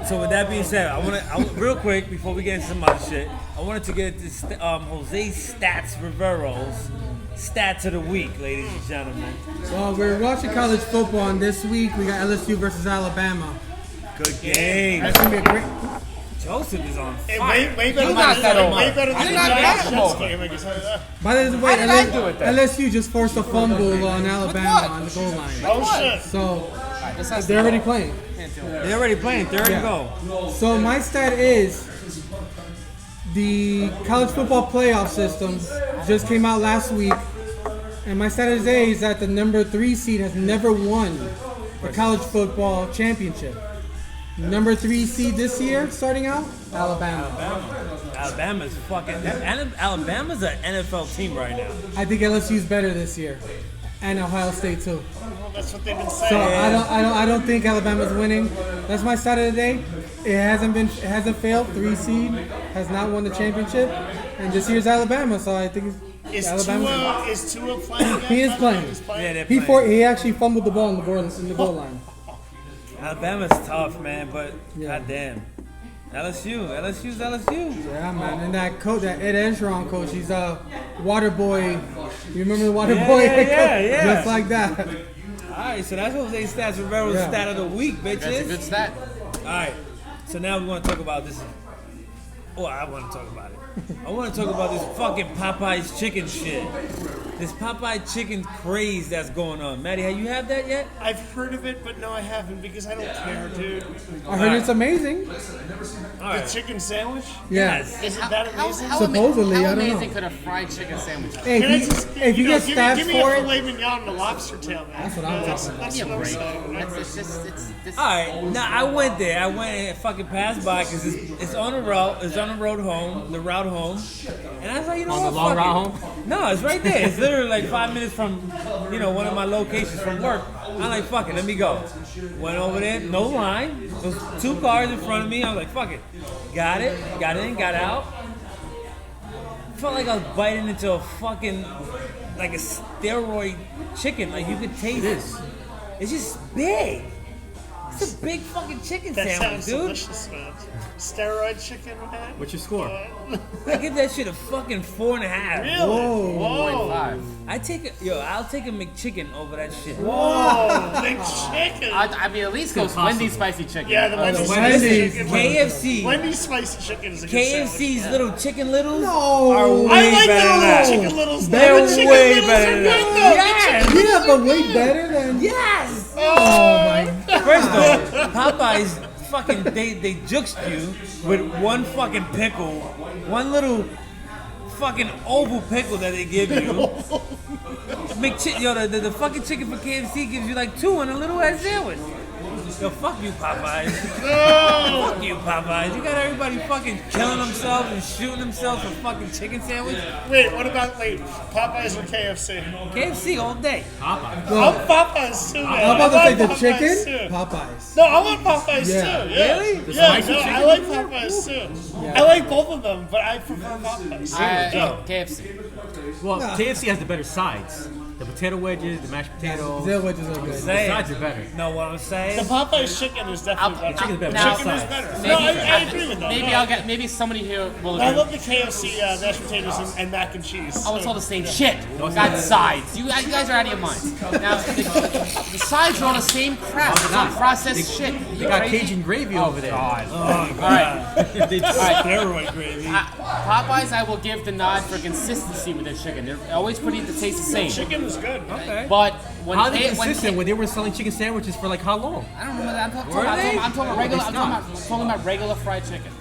So with that being said, I want real quick before we get into some other shit, I wanted to get this Jose Stats Rivero's stats of the week, ladies and gentlemen. Well, we're watching college football, and this week we got LSU versus Alabama. Good game. That's gonna be a great. Joseph is on Hey, fire. way better knocked that than over. way better I than did the not knock Giants him Jets over. game. I can tell you that. By the way, did I do it then? LSU just forced a fumble on Alabama on the goal line. Oh shit! So they're already playing. They're already playing. Third and Yeah. goal. So my stat is the college football playoff system just came out last week, and my stat today is that the number 3 seed has never won the college football championship. Number 3 seed this year, starting out, Alabama. Alabama's Alabama's an NFL team right now. I think LSU's better this year, and Ohio State too. Well, that's what they've been So saying. I don't think Alabama's winning. That's my stat of the day. It hasn't failed. 3 seed has not won the championship, and this year's Alabama. So I think Is Alabama. Tua playing? Again? He is playing. He's Yeah, they're He playing. he actually fumbled the ball in the goal line. Alabama's tough, man, but goddamn. LSU's LSU. Yeah, man. And that coach, that Ed Engeron coach, he's a water boy. You remember the water boy? yeah. Just like that. All right, so that's Jose Stats Rivero's Yeah. stat of the week, bitches. That's a good stat. All right, so now we want to talk about this. Oh, I want to talk about it. I want to talk about this fucking Popeye's chicken shit. This Popeye chicken craze that's going on. Maddie, have you had that yet? I've heard of it, but no, I haven't because I don't care, dude. I heard it's amazing. All The right. chicken sandwich? Yes. Isn't that amazing? Supposedly, how I don't amazing know. could a fried chicken sandwich be? Hey, Can I if just, you get give stabs me for a it, filet mignon and a lobster tail, man. That's what I'm talking about. That's Give me a what I'm break. saying. man. It's just, it's All right, now I went there. I went and fucking passed by because it's on the route. It's on the road home, the route home. And I was like, you know On what? the long fuck route it. home? No, it's right there. It's literally like 5 minutes from, one of my locations from work. I'm like, fuck it, let me go. Went over there, no line. There was 2 cars in front of me. I was like, fuck it. Got in, got out. Felt like I was biting into a fucking, like a steroid chicken. Like you could taste it. It's just big. It's a big fucking chicken That sandwich, sounds dude. delicious, man. Steroid chicken, man. What's your score? I give that shit a fucking 4.5. Really? Whoa. Whoa. 5. I'll take a McChicken over that shit. Whoa. Big chicken. I mean, at least go Wendy's spicy chicken. Yeah, the Wendy's Wendy's. spicy chicken. KFC. Wendy's spicy chicken is a good KFC's sandwich, man. little chicken littles No. are I way like better the than little that. chicken littles. They're The chicken way littles better are than good, that. though. Yes. Yeah, but way better than. Yes. Oh my. First off, Popeyes fucking they juxed you with one fucking pickle, one little fucking oval pickle that they give you. The fucking chicken for KFC gives you like 2 on a little ass sandwich. Yo, fuck you, Popeyes. Fuck you, Popeyes. You got everybody fucking killing themselves and shooting themselves for fucking chicken sandwich. Wait, what about Popeyes or KFC? KFC all day. I'm Popeyes too, man. I'm about to I say the like chicken. Popeyes, too. Popeyes. No, I want Popeyes Yeah. too. Yeah. Really? The Yeah, spicy no, chicken? I like Popeyes too. I like both of them, but I prefer Popeyes. KFC. Well, KFC has the better sides. The potato wedges, the mashed potatoes. Potato wedges are The good. sides are better. No, what I'm saying? The Popeye's chicken is definitely better. Chicken's better. Now- Chicken is better. Maybe, No, I agree with that. maybe No. I'll get. Maybe somebody here will I agree. love the KFC mashed potatoes and mac and cheese. Oh, it's all the same shit. Got sides. You guys are out of your minds. Now, the sides are all the same crap. It's all processed shit. They got Cajun gravy over there. God. Oh, All right. They just steroid gravy. Popeyes, I will give the nod for consistency with their chicken. They're always pretty to taste the same. Chicken is good. Okay. But when How are they K- when consistent K- when they were selling chicken sandwiches for like how long? I don't know what I'm talking Were about. they? I'm talking about regular. I'm stopped. talking about regular fried chicken.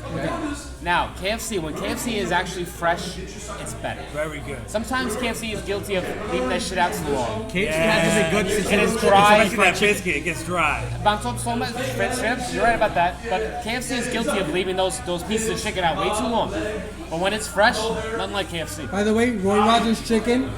Now, KFC. When KFC is actually fresh, it's better. Very good. Sometimes KFC is guilty of leaving that shit out too long. KFC hasn't been good since It is was dry. Especially that biscuit, it gets dry. But I'm talking about straight up, you're right about that. But KFC is guilty of leaving those pieces of chicken out way too long. But when it's fresh, nothing like KFC. By the way, Roy Rogers chicken,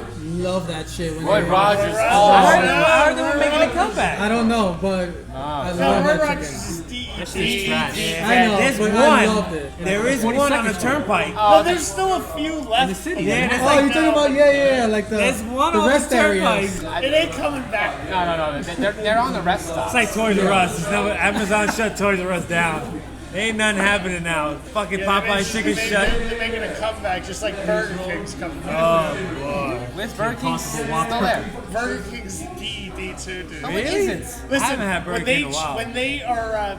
love that shit. When Roy they- Rogers. I Oh, heard they were making a comeback. I don't know, but I No, love Roy that Rogers chicken. is DE. It's trash. I know, There's but I one. loved it. There is one on the 22nd turnpike. No, there's still a few left. in the city. Yeah, there's Oh, like you're talking about yeah, like the there's one the on rest the areas. turnpike. It ain't coming back. no. They're on the rest stop. It's like Toys R Us. It's never, Amazon shut Toys R Us down. Ain't nothing happening now. Fucking Popeye chicken shut. They're making a comeback, just like Burger King's coming back. Oh, boy. Where's Burger King? Still Impossible there. Burger King's DED too, dude. No, it Really? isn't. I haven't had Burger King in a while. When they are,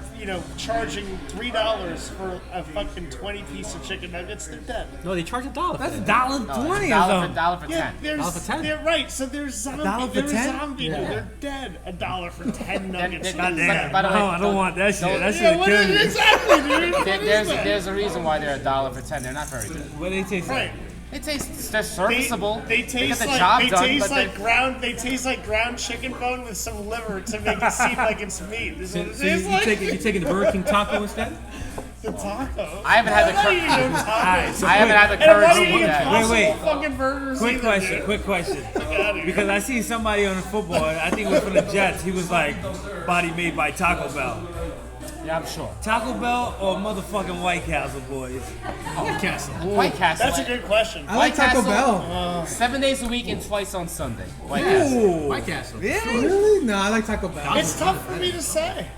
charging $3 for a fucking 20-piece of chicken nuggets, they're dead. No, they charge $1. That's for that. $1.20 or Dollar something. for Yeah, 10. there's, $1 for 10? they're right. So there's zombie. $1 for They're 10? zombie, dude. They're dead. $1 for 10 nuggets. they're- Goddamn. By the way, No, I don't want that shit. That Yeah, shit what kill is you. exactly, dude? What is that? There's a reason why they're $1 for 10. They're not very good. What do they taste Right. like? They're serviceable. They get taste the like job they done, taste but like ground. They taste like ground chicken bone with some liver to make it seem like it's meat. Is what it So you tastes like. taking the Burger King taco instead? The taco. I haven't had the I'm not cur- eating no tacos. so I haven't had the And I'm not courage to eating do that. Impossible Wait. fucking burgers Quick either, question, dude. quick question. Get outta here. Because I see somebody on the football, I think it was from the Jets, he was like, body made by Taco Bell. Yeah, I'm sure. Taco Bell or motherfucking White Castle, boys? White Castle. White Castle. That's a good question. I like White Taco Castle. Bell. 7 days a week and twice on Sunday. White Castle. White Castle. Really? Really? No, I like Taco Bell. It's tough for me to say,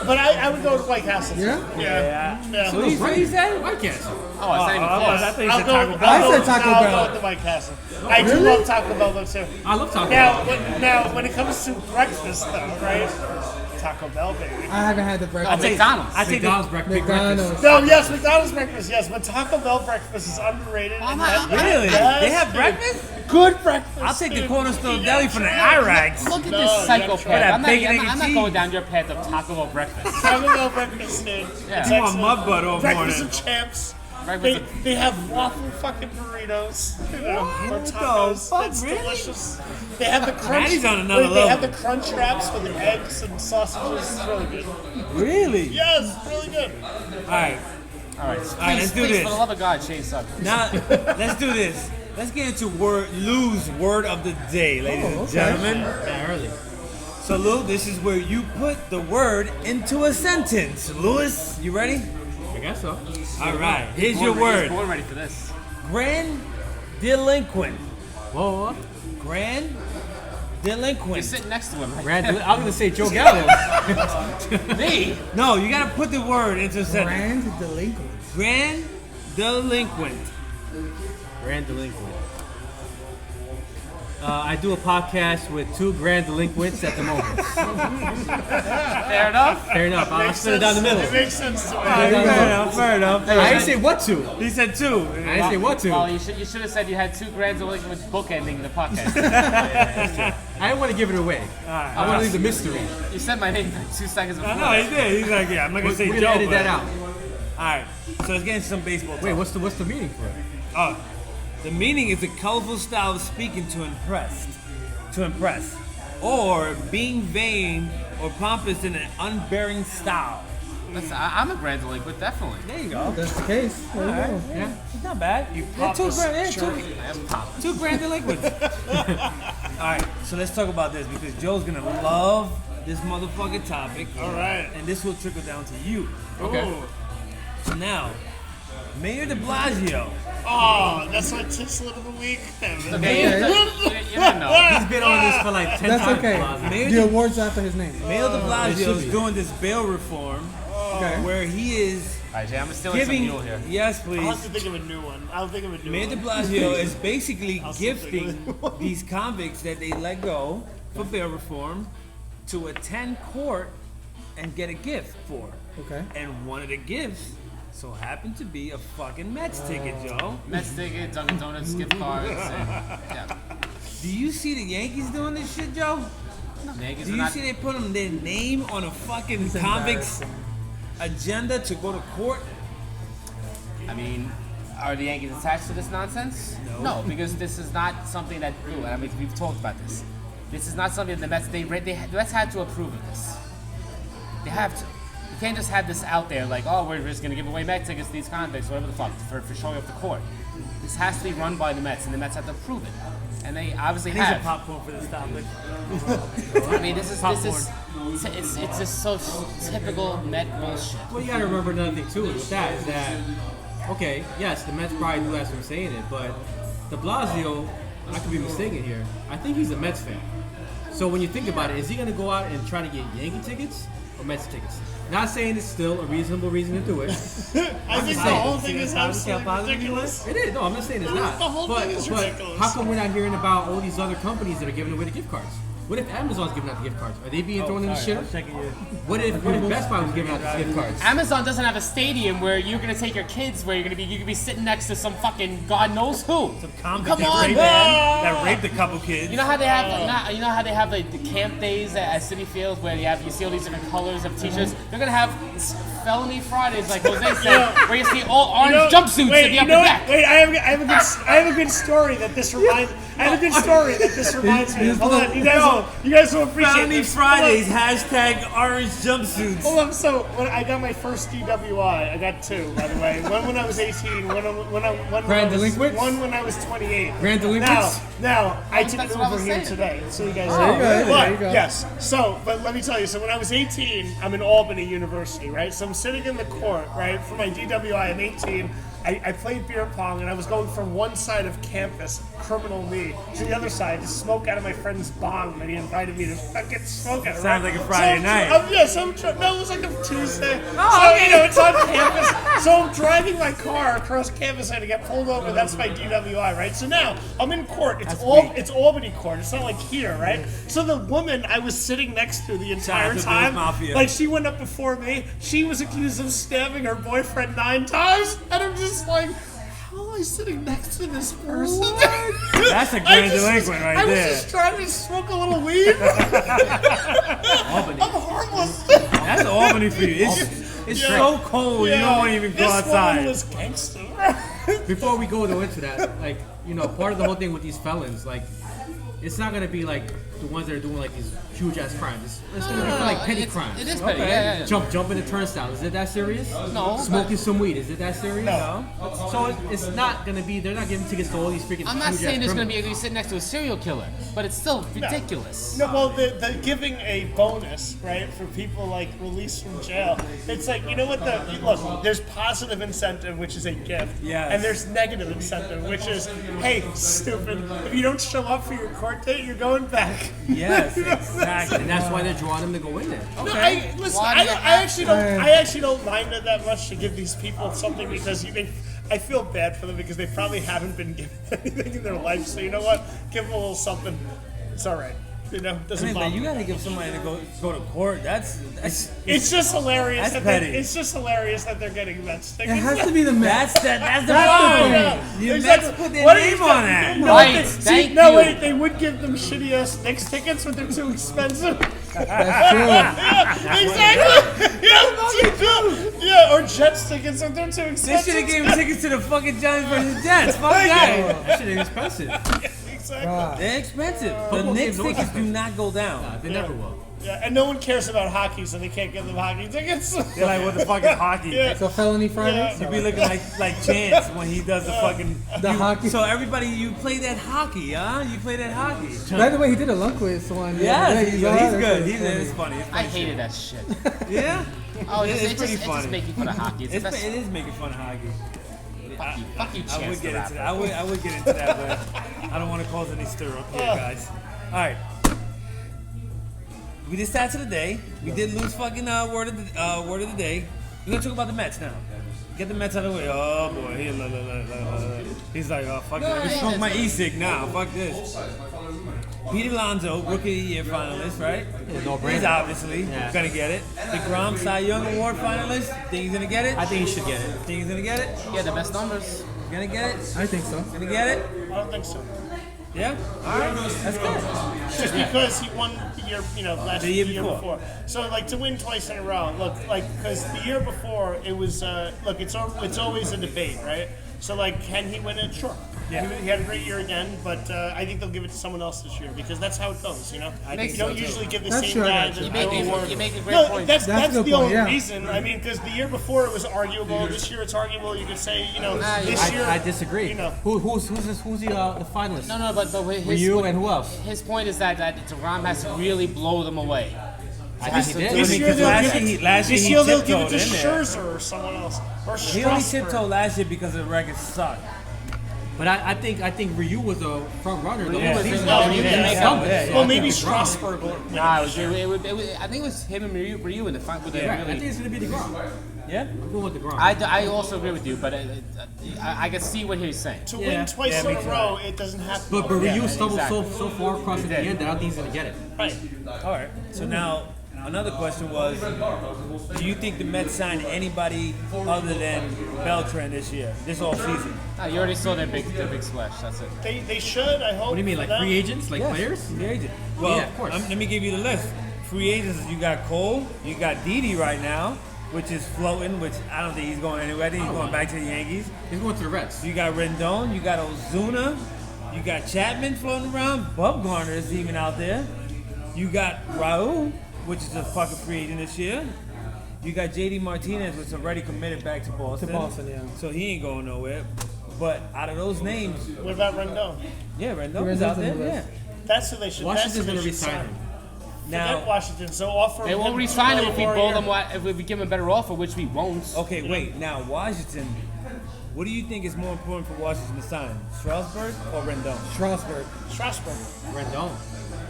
but I would go with White Castle. Yeah? Yeah. So what you say? White Castle. Oh, it's not even I close. thought you I'll said go. Taco Bell. I said Taco I'll Bell. go with the White Castle. I do Really? love Taco Bell though too. I love Taco Bell. Now, when it comes to breakfast though, right? Taco Bell, baby. I haven't had the Oh, breakfast. McDonald's. I think McDonald's breakfast. McDonald's. No, yes, McDonald's breakfast, yes, but Taco Bell breakfast is underrated. Oh, and my- that- Really? yes, They have dude. breakfast? Good breakfast. I'll take the dude. Cornerstone You Deli gotta from the try it. Iraqs. Look at No, this you gotta try psychopath. that I'm not, bacon, I'm egg, not, and I'm not going cheese. down your path of Taco Bell breakfast. Taco Bell breakfast, dude. Yeah. It's You want excellent. mud butter all Breakfast morning. of champs. Breakfast They have waffle fucking burritos, or What the tacos. fuck, It's really? delicious. They have the crunch. Maddie's on another They have level. the crunch wraps with the eggs and sausages. It's really good. Really? Yes, it's really good. All right. All right, let's do please, this. for the love of God, change subject. Now, let's do this. Let's get into Lou's word of the day, ladies and okay. gentlemen. Yeah, early. So, Lou, this is where you put the word into a sentence. Louis, you ready? I guess so. All right. Here's your word. Born ready for this. Grand delinquent. Whoa. Grand You're delinquent. sitting next to him. I'm gonna say Joe Gallo. Me? No, you gotta put the word into a sentence. Grand delinquent. Grand delinquent. Grand delinquent. I do a podcast with 2 grand delinquents at the moment. Fair enough. Fair enough. I'll Makes split it down the sense. middle. It makes sense to me. Fair enough. I didn't say what to. He said 2. I didn't say what to. Well, you should have said you had 2 grand delinquents bookending the podcast. I didn't want to give it away. I want to leave the mystery. You said my name like 2 seconds before. I know, he did. He's like, yeah, I'm not gonna We're say gonna Joe. edit but- that out. All right, so let's get into some baseball talk. Wait, what's the meaning for it? The meaning is a colorful style of speaking to impress, or being vain or pompous in an unbearing style. Listen, I'm a grand delinquent, definitely. There you go. That's the case. There you go. Yeah, it's not bad. You pompous two grand delinquents. All right, so let's talk about this because Joe's gonna love this motherfucking topic. All right. And this will trickle down to you. Okay. So now, Mayor de Blasio. Oh, that's my Tislet of the week. Okay, You don't know. He's been on this for like 10 That's times. okay. Blasio. The award's after his name. Mayor de it Blasio should is be. doing this bail reform Okay. where he is All right, Jay, I'm stealing some giving. mule here. Yes, I'll have please. to think of a new one. I'll think of a new Mayor de one. Blasio is basically I'll still think of gifting these convicts that they let go for bail reform to attend court and get a gift for. Okay. And one of the gifts so happened to be a fucking Mets ticket, Joe. Mets ticket, Dunkin' Donuts gift cards. And, yeah. Do you see the Yankees doing this shit, Joe? The Yankees Do are you not. see they put them their name on a fucking convict's agenda to go to court? I mean, are the Yankees attached to this nonsense? No, because this is not something that. Ooh, I mean, we've talked about this. This is not something that the Mets. The Mets had to approve of this. They have to. You can't just have this out there like, oh, we're just going to give away Met tickets to these convicts, whatever the fuck, for showing up to court. This has to be run by the Mets, and the Mets have to approve it. And they obviously Need some have. popcorn for this topic. I mean, this is it's just so typical Met bullshit. Well, you gotta remember another thing too with that is that, okay, yes, the Mets probably do as I'm saying it, but de Blasio, I could be mistaken here, I think he's a Mets fan. So when you think about it, is he gonna go out and try to get Yankee tickets or Mets tickets? Not saying it's still a reasonable reason to do it. I think the saying, whole thing is absolutely ridiculous. It is. No, I'm not saying it's not. The whole but, thing is but ridiculous. how come we're not hearing about all these other companies that are giving away the gift cards? What if Amazon's giving out the gift cards? Are they being thrown in the shitter? What if Best Buy was giving out the gift cards? Amazon doesn't have a stadium where you're gonna take your kids, where you could be sitting next to some fucking God knows who. Come on, man. man. That raped a couple kids. You know how they have, you know how they have like the camp days at City Field where you see all these different colors of t-shirts. They're gonna have felony Fridays, like Jose said, where you see all orange jumpsuits at the upper deck. Wait, I have a good story that this reminds. I have a good story that this reminds me of. Hold on, you guys will appreciate Felony this. Fridays, hashtag orange jumpsuits. Hold on, so when I got my first DWI, I got two, by the way. One when I was 18, Grand delinquents? one when I was 28. Grand delinquents? Now I took That's an what I Uber was here saying. today, so you guys There you know. go, there you But, go. yes, so, but let me tell you, so when I was 18, I'm in Albany University, right? So I'm sitting in the court, right, for my DWI, I'm 18. I played beer pong, and I was going from one side of campus, criminal me, to the other side to smoke out of my friend's bong that he invited me to fucking smoke out of. Sounds like a Friday night. No, it was like a Tuesday. So, you know, it's on campus. So I'm driving my car across campus, and I get pulled over. That's my DWI, right? So now I'm in court. It's Albany court. It's not like here, right? So the woman I was sitting next to the entire out to time, Bills Mafia. like she went up before me. She was accused of stabbing her boyfriend 9 times, and I'm just like, how am I sitting next to this person? That's a grand delinquent right I was there. just trying to smoke a little weed. Albany. I'm harmless. That's Albany for you. It's so cold, you don't want to even go This outside. woman was gangster. Before we go into that, like, you know, part of the whole thing with these felons, like, it's not gonna be like the ones that are doing like these huge ass crimes. It's gonna be for like petty crimes. It is petty, yeah. Jumping the turnstile. Is it that serious? No. Smoking some weed. Is it that serious? No. So it's not gonna be. They're not giving tickets to all these freaking. I'm not huge saying ass there's gonna be criminals. you sitting next to a serial killer, but it's still ridiculous. No, well, the giving a bonus, right, for people like released from jail. It's like, you know what? Look, there's positive incentive, which is a gift, Yes. and there's negative incentive, which is, hey, stupid, if you don't show up for your court date, you're going back. Yes, exactly. And that's why they're drawing them to go in there. No, I actually don't mind it that much to give these people something because I feel bad for them because they probably haven't been given anything in their life. So you know what? Give them a little something. It's all right. You know, doesn't I mean, bother but you me. gotta give somebody to go to court. That's It's just hilarious. That's that petty. It's just hilarious that they're getting Mets It tickets. has to be the Mets. that's the That's problem. the You Exactly. Mets put their What name is on that? that. No, Right, they- thank no, you. wait, they would give them shitty ass Knicks tickets, but they're too expensive. That's true. Yeah, exactly. Yeah, or Jets tickets, but they're too They expensive. should have given tickets to the fucking Giants versus Jets. Fuck that. That shit is expensive. Exactly. They're expensive. The Football Knicks games always tickets do expensive. not go down. They never will. Yeah, and no one cares about hockey, so they can't give them hockey tickets. They're like, what the fuck is hockey? Yeah. So felony Friday. You be looking like Chance when he does the fucking hockey. So everybody, you play that hockey, huh? You play that hockey. By the way, he did a Lundqvist one. Yeah, he's on. good. It's funny. It's I funny. hated that shit. Yeah. Oh, It's it's pretty just funny. making fun of hockey. It's the best. It is making fun of hockey. Fuck you, I Chance would the get into Rapper. that. I would get into that, but I don't want to cause any stir up here, guys. All right. We did stats of the day. We did lose fucking word of the day. We're gonna talk about the Mets now. Get the Mets out of the way. Oh boy, he's like, oh fuck it. Let me smoke my e-cig now. Fuck this. Pete Alonso, Rookie of the Year finalist, right? Yeah, no brainer. He's obviously Yeah. gonna get it. DeGrom, Cy Young Award finalist. Think he's gonna get it? I think he should get it. Think he's gonna get it? Yeah, the best numbers. Gonna get it? I think so. Gonna get it? I don't think so. Yeah? Alright, that's good. Just because he won the year, last The year year before. So like to win twice in a row, look, like because the year before it was, it's always a debate, right? So like, can he win it? Sure. Yeah. He had a great year again, but I think they'll give it to someone else this year because that's how it goes, think You so, don't too. usually give the That's same true, I guy got the you. award. You make a great No, point. that's That's a good the point, only yeah. reason. I mean, because the year before it was arguable. This year it's arguable. You could say, this year. I disagree. You know. Who's the finalist? No, but his Ryu and who else? His point is that DeGrom has to really blow them away. I think he did. I mean, 'cause last year he they'll give it to tiptoed in there. Scherzer or someone else or He only Strasburg. tiptoed last year because the record sucked. But I think Ryu was a front runner. The Yeah. whole season. Oh, He yeah. made something. Yeah. Well, maybe Strasburg. Nah, I think it was him and Ryu in the fight with Right, I think really. it's gonna be DeGrom. Yeah? I'm going with DeGrom. I also agree with you, but I can see what he's saying. To Yeah. win twice Yeah, in me a too. row, it doesn't happen. but Ryu stumbled exactly. so far across at the did. end that I don't think he's gonna get it. Right. All right. So now, another question was, do you think the Mets signed anybody other than Beltran this all season? You already saw their big splash. That's it. They should. I hope. What do you mean, for like them. free agents, like players? Free agent. Well, Yeah, of course. let me give you the list. Free agents, you got Cole, you got Didi right now, which is floating, which I don't think he's going anywhere. I think he's going back to the Yankees. He's going to the Reds. You got Rendon, you got Ozuna, you got Chapman floating around, Bumgarner is even out there. You got Raul, which is a fucking free agent this year. You got JD Martinez, which is already committed back to Boston. Yeah. So he ain't going nowhere. But out of those names, What about Rendon? yeah, Rendon is Rendon's out on there. the Yeah. list. That's who they should. Washington's that's who gonna they should resign sign. him. Forget Now, Washington. So offer. They won't him resign him if we for a bowl year. them. If we give him a better offer, which we won't. okay, wait. Now, Washington, what do you think is more important for Washington to sign? Strasburg or Rendon? Strasburg. Strasburg. Rendon.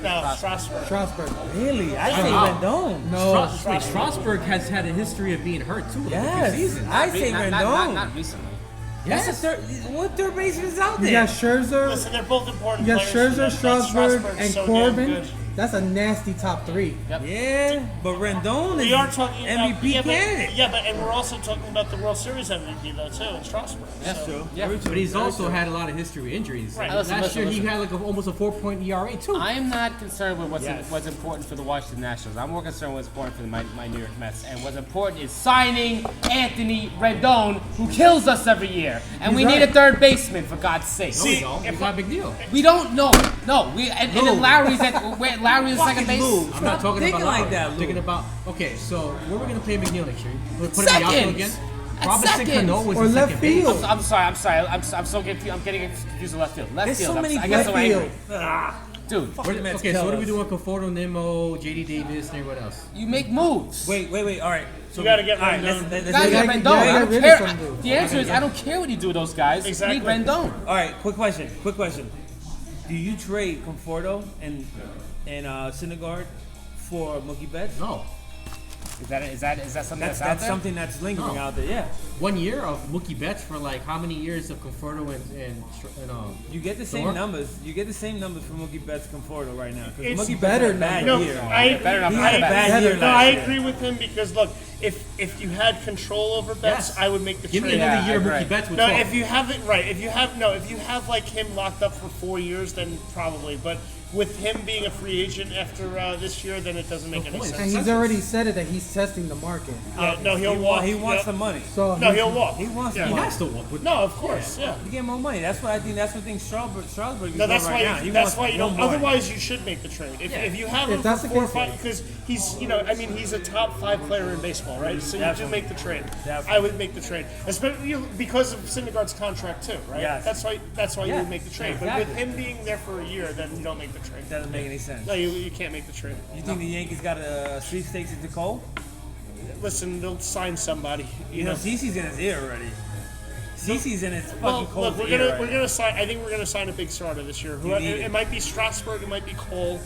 No, Strasburg. Strasburg. Really? I say Wow. Rendon. No. Strasburg has had a history of being hurt too. Like a few Yes. seasons. I say Rendon. Not recently. That's a third. What third baseman is out You there? got Scherzer. Listen, they're both important You got players. Scherzer, That Strasburg, Strasburg's and so damn Corbin. good. That's a nasty top three. Yeah, but Rendon is We are talking about MVP candidate. and we're also talking about the World Series MVP though too in Strasburg. That's So- true. Yeah. Very true. But he's Very also true. had a lot of history with injuries. Right. Like, Listen, last year listen. he had like almost a 4-point ERA too. I'm not concerned with Yes. what's important for the Washington Nationals. I'm more concerned with what's important for my New York Mets. And what's important is signing Anthony Rendon, who kills us every year. And we He's need a right. third baseman, for God's sake. No, we don't. It's not a big deal. We don't know. No, and then Lowry's Lowry's at second base. Lou. I'm not Stop talking thinking about like Lowry. that, I'm Lou. thinking about so where are we gonna play McNeil next year? We'll put him in the outfield Seconds. again. At Robinson seconds. Cano was Or in left second base. field. I'm sorry. I'm so confused. I'm getting confused with left field. Left There's field. so many I get so left angry. field. Dude, Mets Okay, so what do we kill do us. on Conforto, Nimmo, JD Davis, and everyone else? you make moves. Wait. All right. So You gotta get all right. Rendon. Let's Guys, Yeah, get yeah, Rendon. yeah, I get don't rid of care. some dudes. The answer is I don't care what you do with those guys. Exactly. We need Rendon. All right. Quick question. Do you trade Conforto and Syndergaard for Mookie Betts? No. Is that something that's out That's there? something that's lingering No. out there. Yeah. 1 year of Mookie Betts for like how many years of Conforto and You get the same Thor? numbers. You get the same numbers for Mookie Betts Conforto right now. Because It's Mookie Betts better had a bad No, year. I better not He be had a bad. bad year No, I last year. agree with him because look, if you had control over bets, Yes. I would make the Give me trade. another Yeah, year of I agree. Mookie Betts with No, 12. if you have it right, if you have like him locked up for 4 years, then probably. But with him being a free agent after this year, then it doesn't make any point. sense. And he's already said it that he's testing the market. No, he'll walk. He wants yeah. the money. So No, he's- he'll walk. He wants Yeah. the he money. has to walk with. No, of course, yeah. You get more money. That's what I think. That's what I think Strasburg is No, doing that's right why. now. He That's wants why you don't. more money. Otherwise, you should make the trade. If you have If him that's for the 4 or case, 5, yeah. because he's he's a top 5 player in baseball, right? So you do Definitely. make the trade. Definitely. I would make the trade, especially because of Syndergaard's contract too, right? Yes. That's why you Yeah, would make the trade. But exactly. with him being there for a year, then you don't make the trade. Doesn't make any sense. No, you can't make the trade. You think the Yankees got a sweepstakes into Cole? Listen, they'll sign somebody. You know, CeCe's in his ear already. CeCe's in his fucking Well, cold look, we're ear gonna right we're now. gonna sign. I think we're gonna sign a big starter this year. Who, need it. it might be Strasburg, it might be Cole.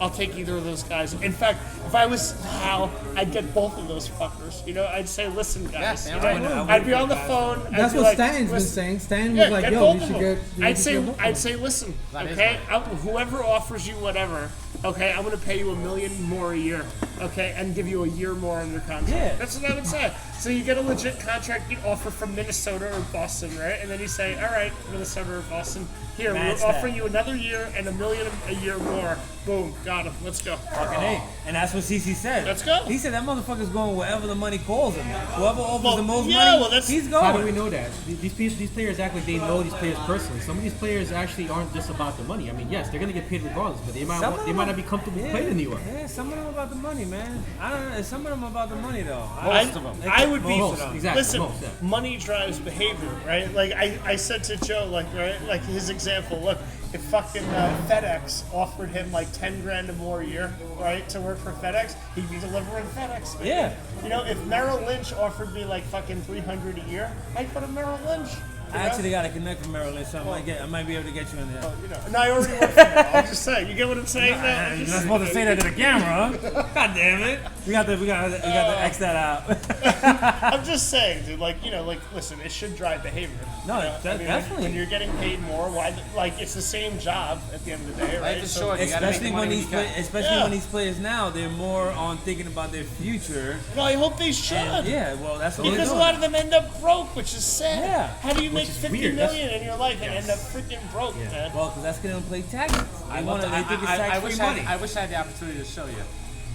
I'll take either of those guys. In fact, if I was Hal, I'd get both of those fuckers. You know, I'd say, listen, guys. Yeah, you damn know, right. I'd be on the phone. I'd That's be what like, Stanton's been listen, saying. Stanton Yeah, was like, get yo, both you of should them. get. I'd say, listen, That is okay, whoever offers you whatever, okay, I'm gonna pay you $1 million more a year, okay, and give you a year more on your contract. Yeah. That's what I would say. So you get a legit contract offer from Minnesota or Boston, right? And then you say, all right, Minnesota or Boston, here, Match we're offering that. you another year and $1 million a year more. Boom, got him. Let's go. Fucking A. And that's what CeCe said. Let's go. He said that motherfucker's going wherever the money calls him. Whoever offers Well, the most yeah, money, well, that's- he's going. How do we know that? These players act like they know these players personally. Some of these players actually aren't just about the money. I mean, yes, they're gonna get paid regardless, but they might Some of them not be comfortable playing in New York. Yeah, some of them about the money, man. I don't know. Some of them about the money, though. I would be. Most of them. Exactly. Listen, most, yeah. money drives behavior, right? Like I said to Joe, like his example. Look, if fucking FedEx offered him like 10 grand or more a year, right, to work for FedEx, he'd be delivering FedEx. Yeah. You know, if Merrill Lynch offered me like fucking 300 a year, I'd go to Merrill Lynch. I actually got to connect with Merrill Lynch, so I might be able to get you in there. You know, and I already work for them. I'm just saying. You get what I'm saying? now? You're not supposed to say that to the camera, huh? God damn it. We got to X that out. I'm just saying, dude. Like, you know, like, listen, it should drive behavior. No, You know? that- I mean, definitely. When you're getting paid more, why? Like, it's the same job at the end of the day, right? Life is short. You gotta make the Especially money when when you can. Yeah. when these players now, they're more on thinking about their future. Well, I hope they should. And yeah, well, that's what they're Because a doing. lot of them end up broke, which is sad. Yeah. How do you make is 50 weird. million in your life and end up freaking broke, man? Well, because that's going to play taxes. They think it's I tax-free wish money. I wish I had the opportunity to show you.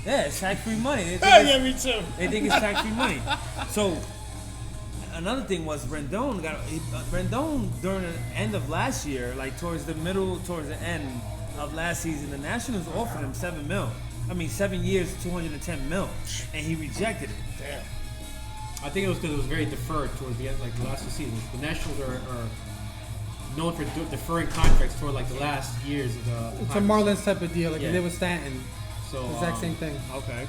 Yeah, it's tax-free money. They think Oh, it's- yeah, me too. They think it's tax-free money. So another thing was Rendon during the end of last year, like towards the end of last season, the Nationals offered him $7 million. I mean, 7 years, $210 million, and he rejected it. Damn. I think it was because it was very deferred towards the end, like the last two seasons. The Nationals are known for deferring contracts toward like the last years of the. It's a Marlins type of deal, like Yeah. they did with Stanton. So Exact same thing. Okay.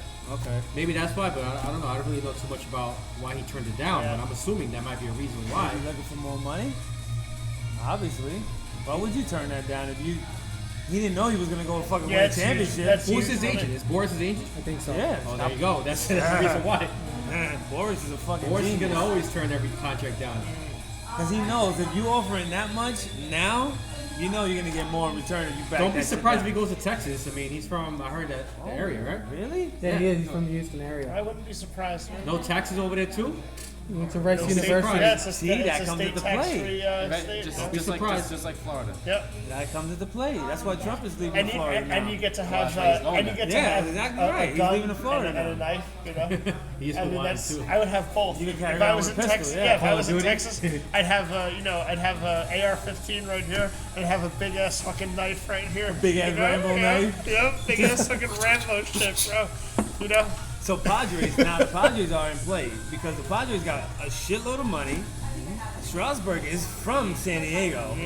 maybe that's why, but I don't know. I don't really know too much about why he turned it down, Yeah. but I'm assuming that might be a reason why. Are you looking for more money? Obviously. Why would you turn that down if you? He didn't know he was gonna go fucking Yeah, win a it's championship. huge. That's Who's huge his money. agent? Is Boris his agent? I think so. Yeah. Oh, there you go. That's the reason why. Man, Boris is a fucking Boris is genius. gonna always turn every contract down. Because he knows if you offering that much now, you know you're gonna get more in return if you back Don't be that shit surprised if down. he goes to Texas. I mean, he's from I heard that the area, right? Really? Yeah, he is. He's from the Houston area. I wouldn't be surprised. Man. No taxes over there too. He went to Rice No University. state, yeah, it's a See, state, that it's a comes state into play. tax-free state. Just, yeah. just like surprised. just like Florida. Yep. That comes into play. That's why Trump is leaving And you, Florida and now. you get to have that's why he's and you going get to there. have Yeah, exactly a right. He's gun leaving to Florida and a now. knife, you know. He's I the mean, one that's, too. I would have both. You can carry If I around was with in a pistol, Texas, yeah, yeah, if I Call was of in Duty. Texas, I'd have I'd have a AR-15 right here, and have a big ass fucking knife right here. Big ass You know? Rambo Yeah, knife. Yep, big ass fucking Rambo shit, bro. You know. So Padres, now the Padres are in play because the Padres got a shitload of money. Strasburg is from San Diego.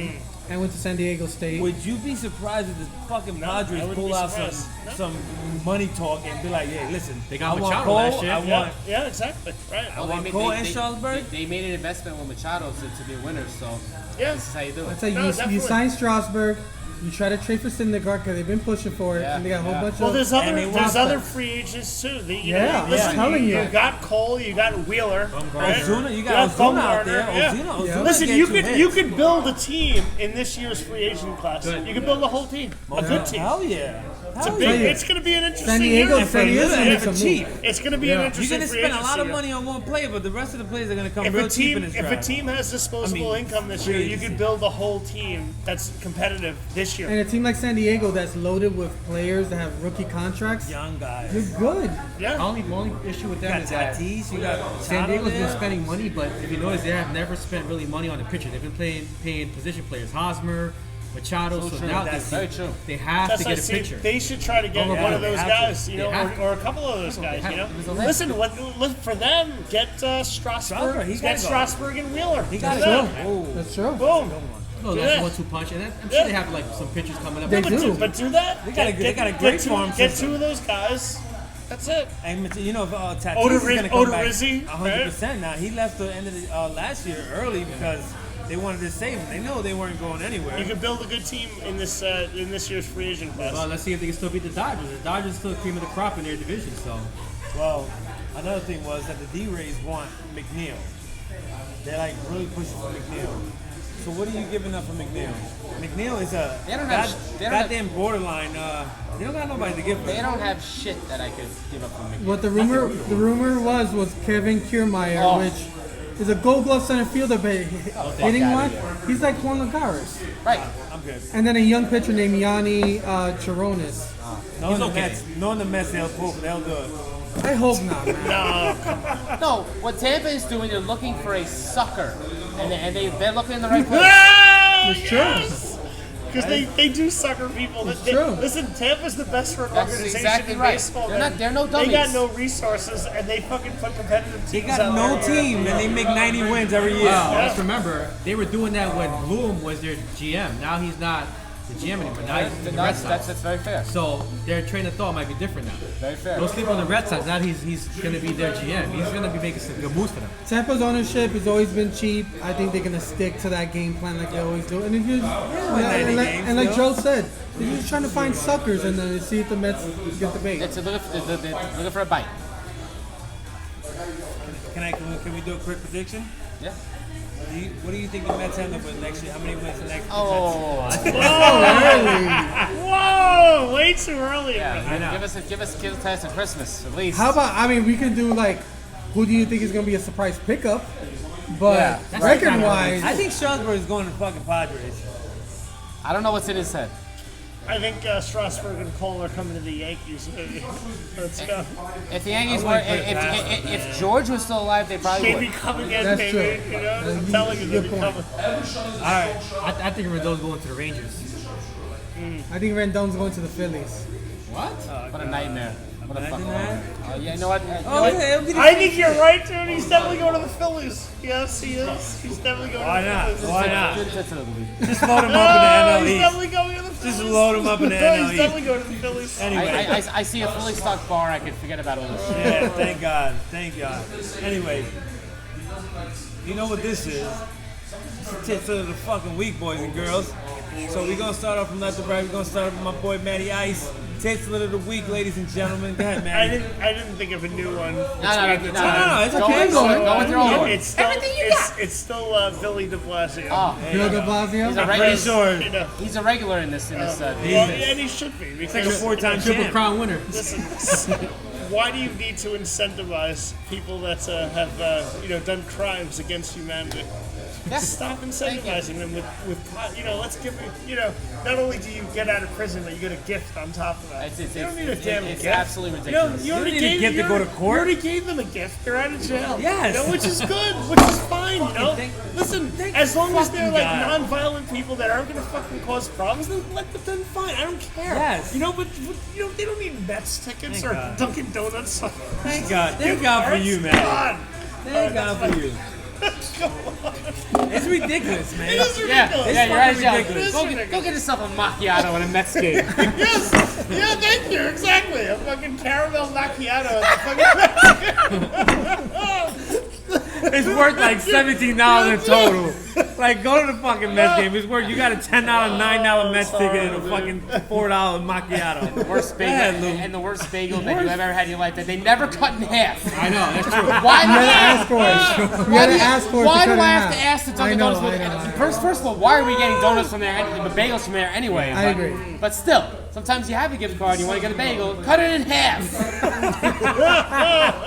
And went to San Diego State. Would you be surprised if the fucking I Padres wouldn't pull be out surprised. No. some money talk and be like, hey, listen, They got I want Machado Cole, last year. I Yeah, want yeah, exactly. Right. I want Cole and Strasburg. They made an investment with Machado to be a winner, so Yeah. this is how you do That's it. how No, you definitely. sign Strasburg. You try to trade for Syndergaard because they've been pushing for it, Yeah, and they got a whole yeah. bunch Well, of. there's And other free agents too. You Yeah, know, I'm listen, telling you. You got Cole, you got Wheeler. right? Ozuna, you You got got Ozuna out Bumgarner, there. yeah. Ozuna, Yeah. Ozuna Listen, get you two could hits. you could build a team in this year's free agent class. Good. You could build a whole team, a good team. Hell yeah. It's a Hell big. yeah. It's going to be an interesting San Diego, year. San Diego's gonna Yeah, make for some cheap. moves. It's going to be an Yeah. interesting. You're gonna free spend a lot agency of year. money on one player, but the rest of the players are gonna come If real a cheap in team, this if a draft. team has disposable income this year, free you agency. could build a whole team that's competitive this year. And a team like San Diego that's loaded with players that have rookie contracts, Young guys. you're good. Yeah. My only issue with You them got is that Tatis, you got San Machado Diego's been there. spending money, but if you notice, they have never spent really money on the pitcher. They've been paying position players, Hosmer, Machado. So true. now That's very true. they have That's to like, get a see, pitcher. they should try to get Oh, one of they those have to. guys, you They know, have or a couple of those guys, you know. There's a list. Listen, for them, get Strasburg, Strasburg, he's get gotta go. Strasburg and Wheeler. He Do got that. it. Oh, That's true. Boom. No, Yeah. that's 1-2 punch, and I'm sure they have like some pitchers coming up. They But do. do that. They got a great get farm two system. of those guys. That's it. And you know, Tatis is going to come back Odorizzi, 100% now. He left the end of the last year early because they wanted to save him. They know they weren't going anywhere. You can build a good team in this year's free agent class. Well, let's see if they can still beat the Dodgers. The Dodgers still cream of the crop in their division, so. Well, another thing was that the D-Rays want McNeil. They're like really pushing for McNeil. So what are you giving up for McNeil? McNeil is a goddamn borderline. They don't got nobody to give They him. don't have shit that I could give up for McNeil. What the rumor was Kevin Kiermaier, which is a Gold Glove center fielder, but hitting outta one, he's like Juan Lagares. Right. I'm good. And then a young pitcher named Yanni Chironis. Knowing the Mets, they'll do it. I hope not, man. No, what Tampa is doing, they're looking for a sucker, and they're looking in the right place. It's true. Because they do sucker people. It's true. Listen, Tampa's the best That's organization exactly in right. baseball. They're no They dummies. got no resources, and they fucking put competitive teams They got out no there. team, and they make 90 wins every year. Wow, let's remember, they were doing that when Bloom was their GM. Now he's not the GM anymore. Now he's the Red Sox. That's very fair. So their train of thought might be different now. Very fair. Don't sleep on the Red Sox. Now he's going to be their GM. He's going to be making some good moves for them. Tampa's ownership has always been cheap. I think they're gonna stick to that game plan like they always do. And if you, and like Joe said, they're just trying to find suckers and then see if the Mets get the bait. It's looking for a bite. Can we do a quick prediction? Yeah. What do you think the Mets end up with next year? How many wins the next? Oh, Whoa! Way too early. yeah. Give us to Christmas at least. How about? I mean, we can do like, who do you think is gonna be a surprise pickup? But Yeah. record-wise, I think Strasburg is going to fucking Padres. I don't know what's in his head. I think Strasburg and Cole are coming to the Yankees. Let's go. If the Yankees were, if George was still alive, they probably Maybe would. come again, That's baby. true. You know, I'm telling you, they'll be Good coming. All right. I think Rendon's going to the Rangers. I think Rendon's going to the Phillies. What? What a nightmare. What a Imagine fucking that. yeah, you know what? Okay, it'll be the I think you're right, dude. He's definitely going to the Phillies. Yes, he is. He's definitely going Why to the not? Phillies. Why not? That's another league. Just load him No, up in the he's NL definitely East. going to the Phillies. Just load him up in the No, NL he's East. definitely going to the Phillies. Anyway. I see a fully stocked bar. I can forget about all this shit. Yeah, thank God. Thank God. Anyway, you know what this is? It's the tits of the fucking week, boys and girls. So we're going to start off from left to right. We're going to start off with my boy Matty Ice. Titslet of the week, ladies and gentlemen. Go ahead, Matty. I didn't think of a new one. No, it's it's go okay. With, go with your own one. It's still, it's still Billy de Blasio. Oh, Bill de Blasio. he's a I'm regular. pretty sure. You know. He's a regular in this. Well, and he should be. He's like a Because, 4-time Triple champ. Crown winner. listen, why do you need to incentivize people that have done crimes against humanity? Stop incentivizing them with let's give not only do you get out of prison, but you get a gift on top of that. It's you don't need a damn it's gift. absolutely ridiculous. You already You don't need a gift to go to court. You already gave them a gift. They're out of jail. Yes. Which is good. Which is fine. Listen, thank as long as fucking they're like God. non-violent people that aren't going to fucking cause problems, then let them fine. I don't care. Yes. But they don't need Mets tickets Thank or God. Dunkin' Donuts. Thank God. Thank God for you, man. God. Thank God for you. It's ridiculous, man. It is ridiculous. Yeah, you're out of fucking jail. ridiculous. Go get yourself a macchiato and a Mets game. Yes. Yeah, thank you. Exactly. A fucking caramel macchiato at the fucking It's worth like $17 in total. Like, go to the fucking Mets game. It's worth. You got a $10, $9 Mets ticket and a fucking $4 macchiato. The worst bagel ahead, Lou. and the worst bagel that you have ever had in your life that they never cut in half. I know, that's true. Why do You I had to ask for it. You had to ask for it. Why to do cut I in have to half. ask the I Dunkin' know, Donuts? I know. First of all, why are we getting donuts from there, the bagels from there anyway? I But- agree. But still, sometimes you have a gift card, you want to get a bagel, cut it in half.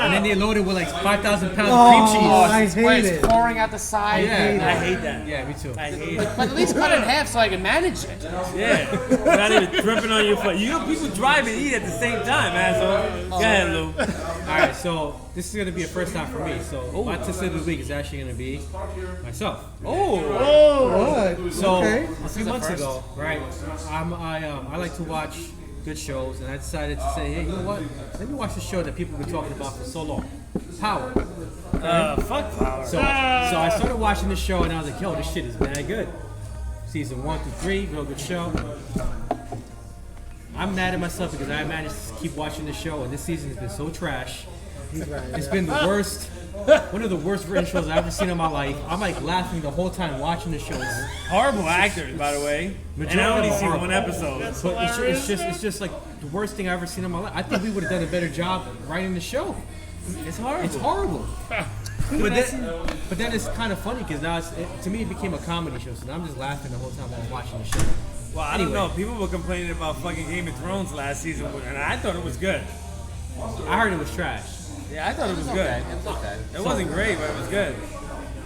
And then they loaded with like 5,000 pounds Oh, of cream cheese. I Where hate it's it. pouring out the side. Yeah. I hate that. Yeah, me too. I hate it. But at least cut it in half so I can manage it. Yeah. Not even dripping on your foot. You know, people drive and eat at the same time, asshole. Go ahead, Lou. Alright, so this is going to be a first time for me. So my tip of the week is actually going to be myself. What? So Okay. a few months ago, right, I like to watch good shows, and I decided to say, hey, you know what? Let me watch the show that people have been talking about for so long. Power. Fuck power. So I started watching the show, and I was like, yo, this shit is mad good. Season 1 through 3, real good show. I'm mad at myself because I managed to keep watching the show, and this season has been so trash. He's right. It's been the worst, one of the worst written shows I've ever seen in my life. I'm like laughing the whole time watching the show. Horrible actors, by the way. And I only seen one episode. That's But hilarious. it's just like the worst thing I've ever seen in my life. I think we would have done a better job writing the show. It's horrible. It's horrible. But then it's kind of funny because now to me it became a comedy show. So now I'm just laughing the whole time while I'm watching the show. Well, I don't know. People were complaining about fucking Game of Thrones last season, and I thought it was good. I heard it was trash. Yeah, I thought it was good. It was okay. It wasn't great, but it was good.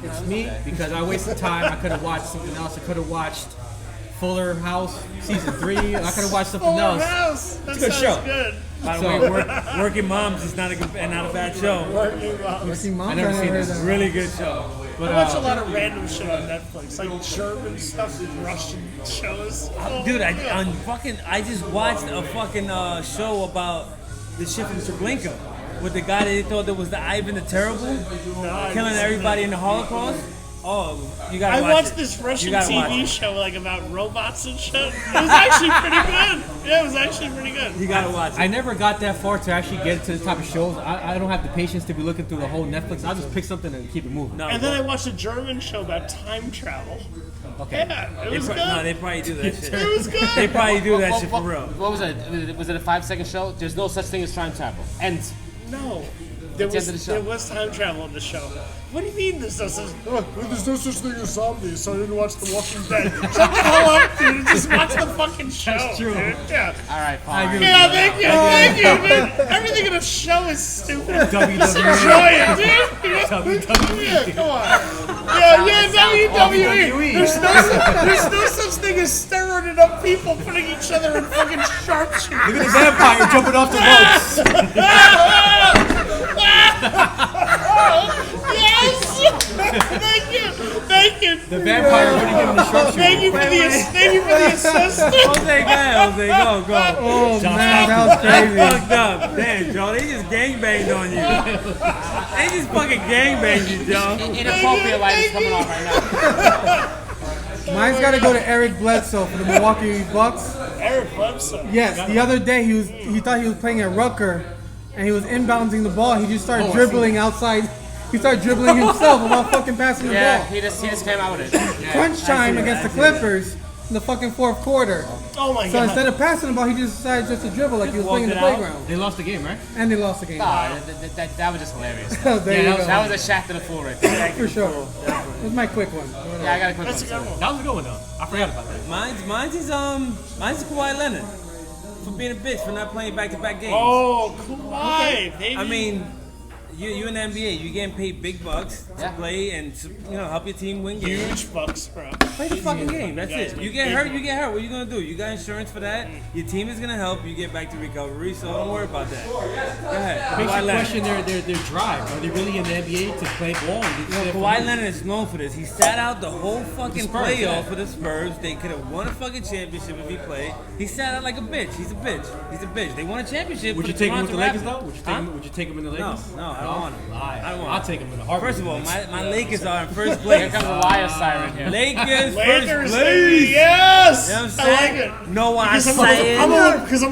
It's me because I wasted time. I could have watched something else. I could have watched Fuller House season 3. I could have watched something Full else. House. That It's a good sounds show. good. By the So- way, Working Moms is not a bad show. Working Moms. See, Mom's I never seen this. Really good show. But I watch a lot of random shit on Netflix, like German stuff, Russian shows. Dude, Oh, I just watched a fucking show about the shit from Treblinka with the guy that they thought that was the Ivan the Terrible, killing everybody in the Holocaust. Oh, you gotta I watch watched it. this You Russian gotta watch TV it. show like about robots and shit. It was actually pretty good. Yeah, it was actually pretty good. You gotta watch it. I never got that far to actually get to the type of shows. I don't have the patience to be looking through the whole Netflix. I'll just pick something and keep it moving. No, And then I watched a German show about time travel. Okay. Yeah, it they, was good. no, they probably do that shit. It was good. They probably do that shit for real. What was it? Was it a 5-second show? There's no such thing as time travel. And No. There the end of the show. there was time travel in the show. What do you mean there's no such there's no such thing as zombies, so I didn't watch The Walking Dead. Shut the hell up, dude. Just watch the fucking show. That's true. Dude. Yeah. all right, fine. Yeah, thank you, man. Everything in the show is stupid. Just enjoy it, dude. Yeah, come on. WWE. There's no such thing as stirring it up people putting each other in fucking sharpshooters. Look at the vampire jumping off the ropes. Yes! Thank you. The vampire wouldn't give him the short Thank you for the assist. Jose, go. Oh man, that was crazy. Fucked up. Damn, Joe, they just gangbanged on you. They just fucking gangbanged you, Joe. Inappropriate light is coming on right now. Mine's got to go to Eric Bledsoe for the Milwaukee Bucks. Eric Bledsoe. Yes, the other day he thought he was playing at Rucker, and he was inbounding the ball. He just started dribbling outside. He started dribbling himself without fucking passing the Yeah, ball. he just came out with it. Crunch time against the Clippers in the fucking fourth quarter. Oh my So god. instead of passing the ball, he just decided just to dribble like he was playing in the walked it out. playground. They lost the game, right? And they lost the game. That was just hilarious. There you go. That was a shot to the fool right there. For sure. That's my quick one. Yeah, I got a quick That's a one. good one. That was a good one though. I forgot about that. Mine's is Kawhi Leonard for being a bitch for not playing back-to-back games. Oh, Kawhi, baby. I mean, you in the NBA, you getting paid big bucks to Yeah. play and help your team win games. huge bucks, bro. Play the fucking game. That's Guys, it. You get hurt, you get hurt. What are you gonna do? You got insurance for that. Your team is gonna help you get back to recovery. So don't worry about that. Go ahead. Makes Kawhi you Leonard. question their drive. Are they really in the NBA to play ball? And get Kawhi Leonard is known for this. He sat out the whole fucking Spurs, playoff yeah. for the Spurs. They could have won a fucking championship if he played. He sat out like a bitch. He's a bitch. He's a bitch. They won a championship. Would for you take him with the Toronto Lakers Raptors. though? Huh? Would you take him in the Lakers? No, I don't want him. I don't want I'll him. take him in the heartbeat. First of all, my Lakers are in first Here place. comes the liar siren here. Lakers, Lakers, first baby, place. yes. You know what I'm I like saying? it. No, I'm Because saying. I'm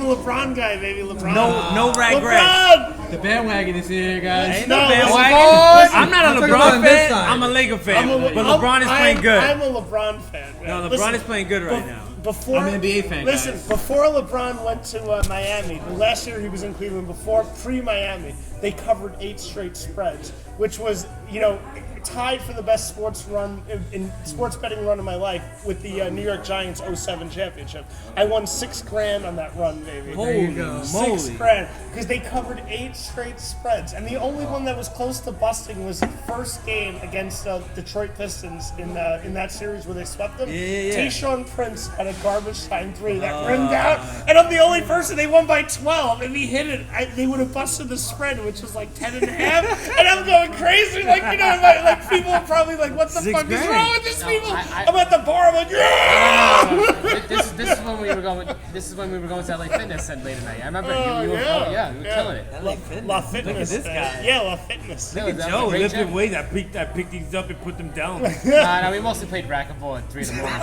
a LeBron guy, baby. LeBron. No regrets. LeBron. The bandwagon is here, guys. Ain't no No, bandwagon. listen, I'm not a I'm talking about LeBron on this fan. side. I'm a Laker fan. But I'm- LeBron is playing good. I'm a LeBron fan. Man. No, LeBron Listen, is playing good right now. Before, I'm an NBA fan, Listen, guys. before LeBron went to Miami, the last year he was in Cleveland, pre-Miami, they covered 8 straight spreads, which was, tied for the best sports run in sports betting run in my life with the New York Giants 07 championship. I won $6,000 on that run, baby. Holy moly. $6,000 because they covered 8 straight spreads, and the only one that was close to busting was the first game against Detroit Pistons in that series where they swept them. Yeah. Tayshaun Prince had a garbage time 3 that rimmed out, and I'm the only person. They won by 12. If he hit it, they would have busted the spread, which was like 10.5, and I'm going crazy. Like people are probably like, "What the fuck is $6,000. wrong with these people?" I- I'm at the bar. I'm like, "Yeah!" This is when we were going. This is when we were going to LA Fitness at late at night. I remember you were yeah. you were killing it. La Fitness. Look at this guy. Yeah, La Fitness. That was a Joe great lifted gym. weights. I picked these up and put them down. No, we mostly played racquetball at 3 in the morning.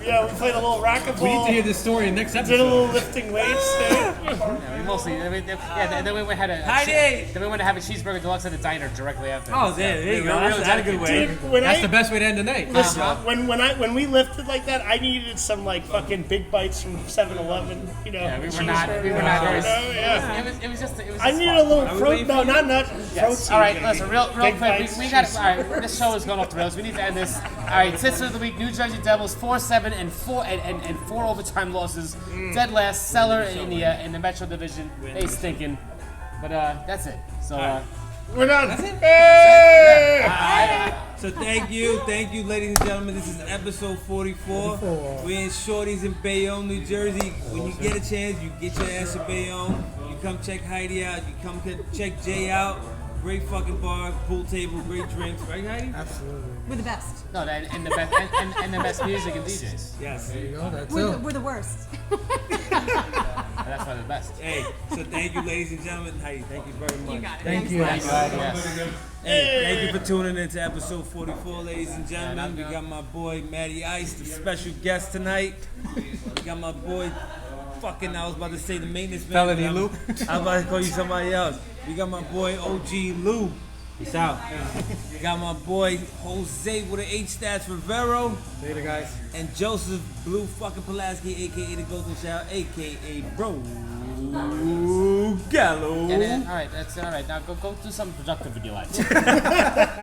Yeah, we played a little racquetball. We need to hear this story in the next Did episode. little lifting weights. Yeah, we mostly. Then we had then we went to have a cheeseburger deluxe at the diner directly after. Oh, there you go. Really That's a good way. Dude, That's the best way to end the night. Listen, when we lifted like that, I needed some like fucking big bites from 7-Eleven. You know, Yeah, we were not very. Yeah. It was just. I needed a little protein. No, not Yes. protein. All right, baby. listen, real Big quick. bites, We got. cheese. All right, this show is going off the rails. We need to end this. All right, tits of the week: New Jersey Devils 4-7 and 4 overtime losses. Dead last, Cellar in the Metro Division. They stinking. But that's it. So. We're done. So thank you, ladies and gentlemen. This is episode 44. We're in Shorty's in Bayonne, New Jersey. When you get a chance, you get your ass to Bayonne. You come check Heidi out. You come check Jay out. Great fucking bar, pool table, great drinks, right, Heidi? Absolutely. We're the best. No, and the best and the best music and DJs. Yes. There you go. That's We're the worst. That's why they're the best. Hey, so thank you, ladies and gentlemen. Heidi, thank you very much. You got it. Thank you. Yes. Hey, thank you for tuning in to episode 44, ladies and gentlemen. We got my boy Matty Ice, the special guest tonight. We got my boy, I was about to say the maintenance man. Felony Lou. I was about to call you somebody else. We got my boy OG Lou. Peace out. We got my boy Jose with an H stats Rivero. Later, guys. And Joseph Blue fucking Pulaski, aka the Golden Shower, aka Bro Gallo. All right, that's all right. Now go do something productive with your life.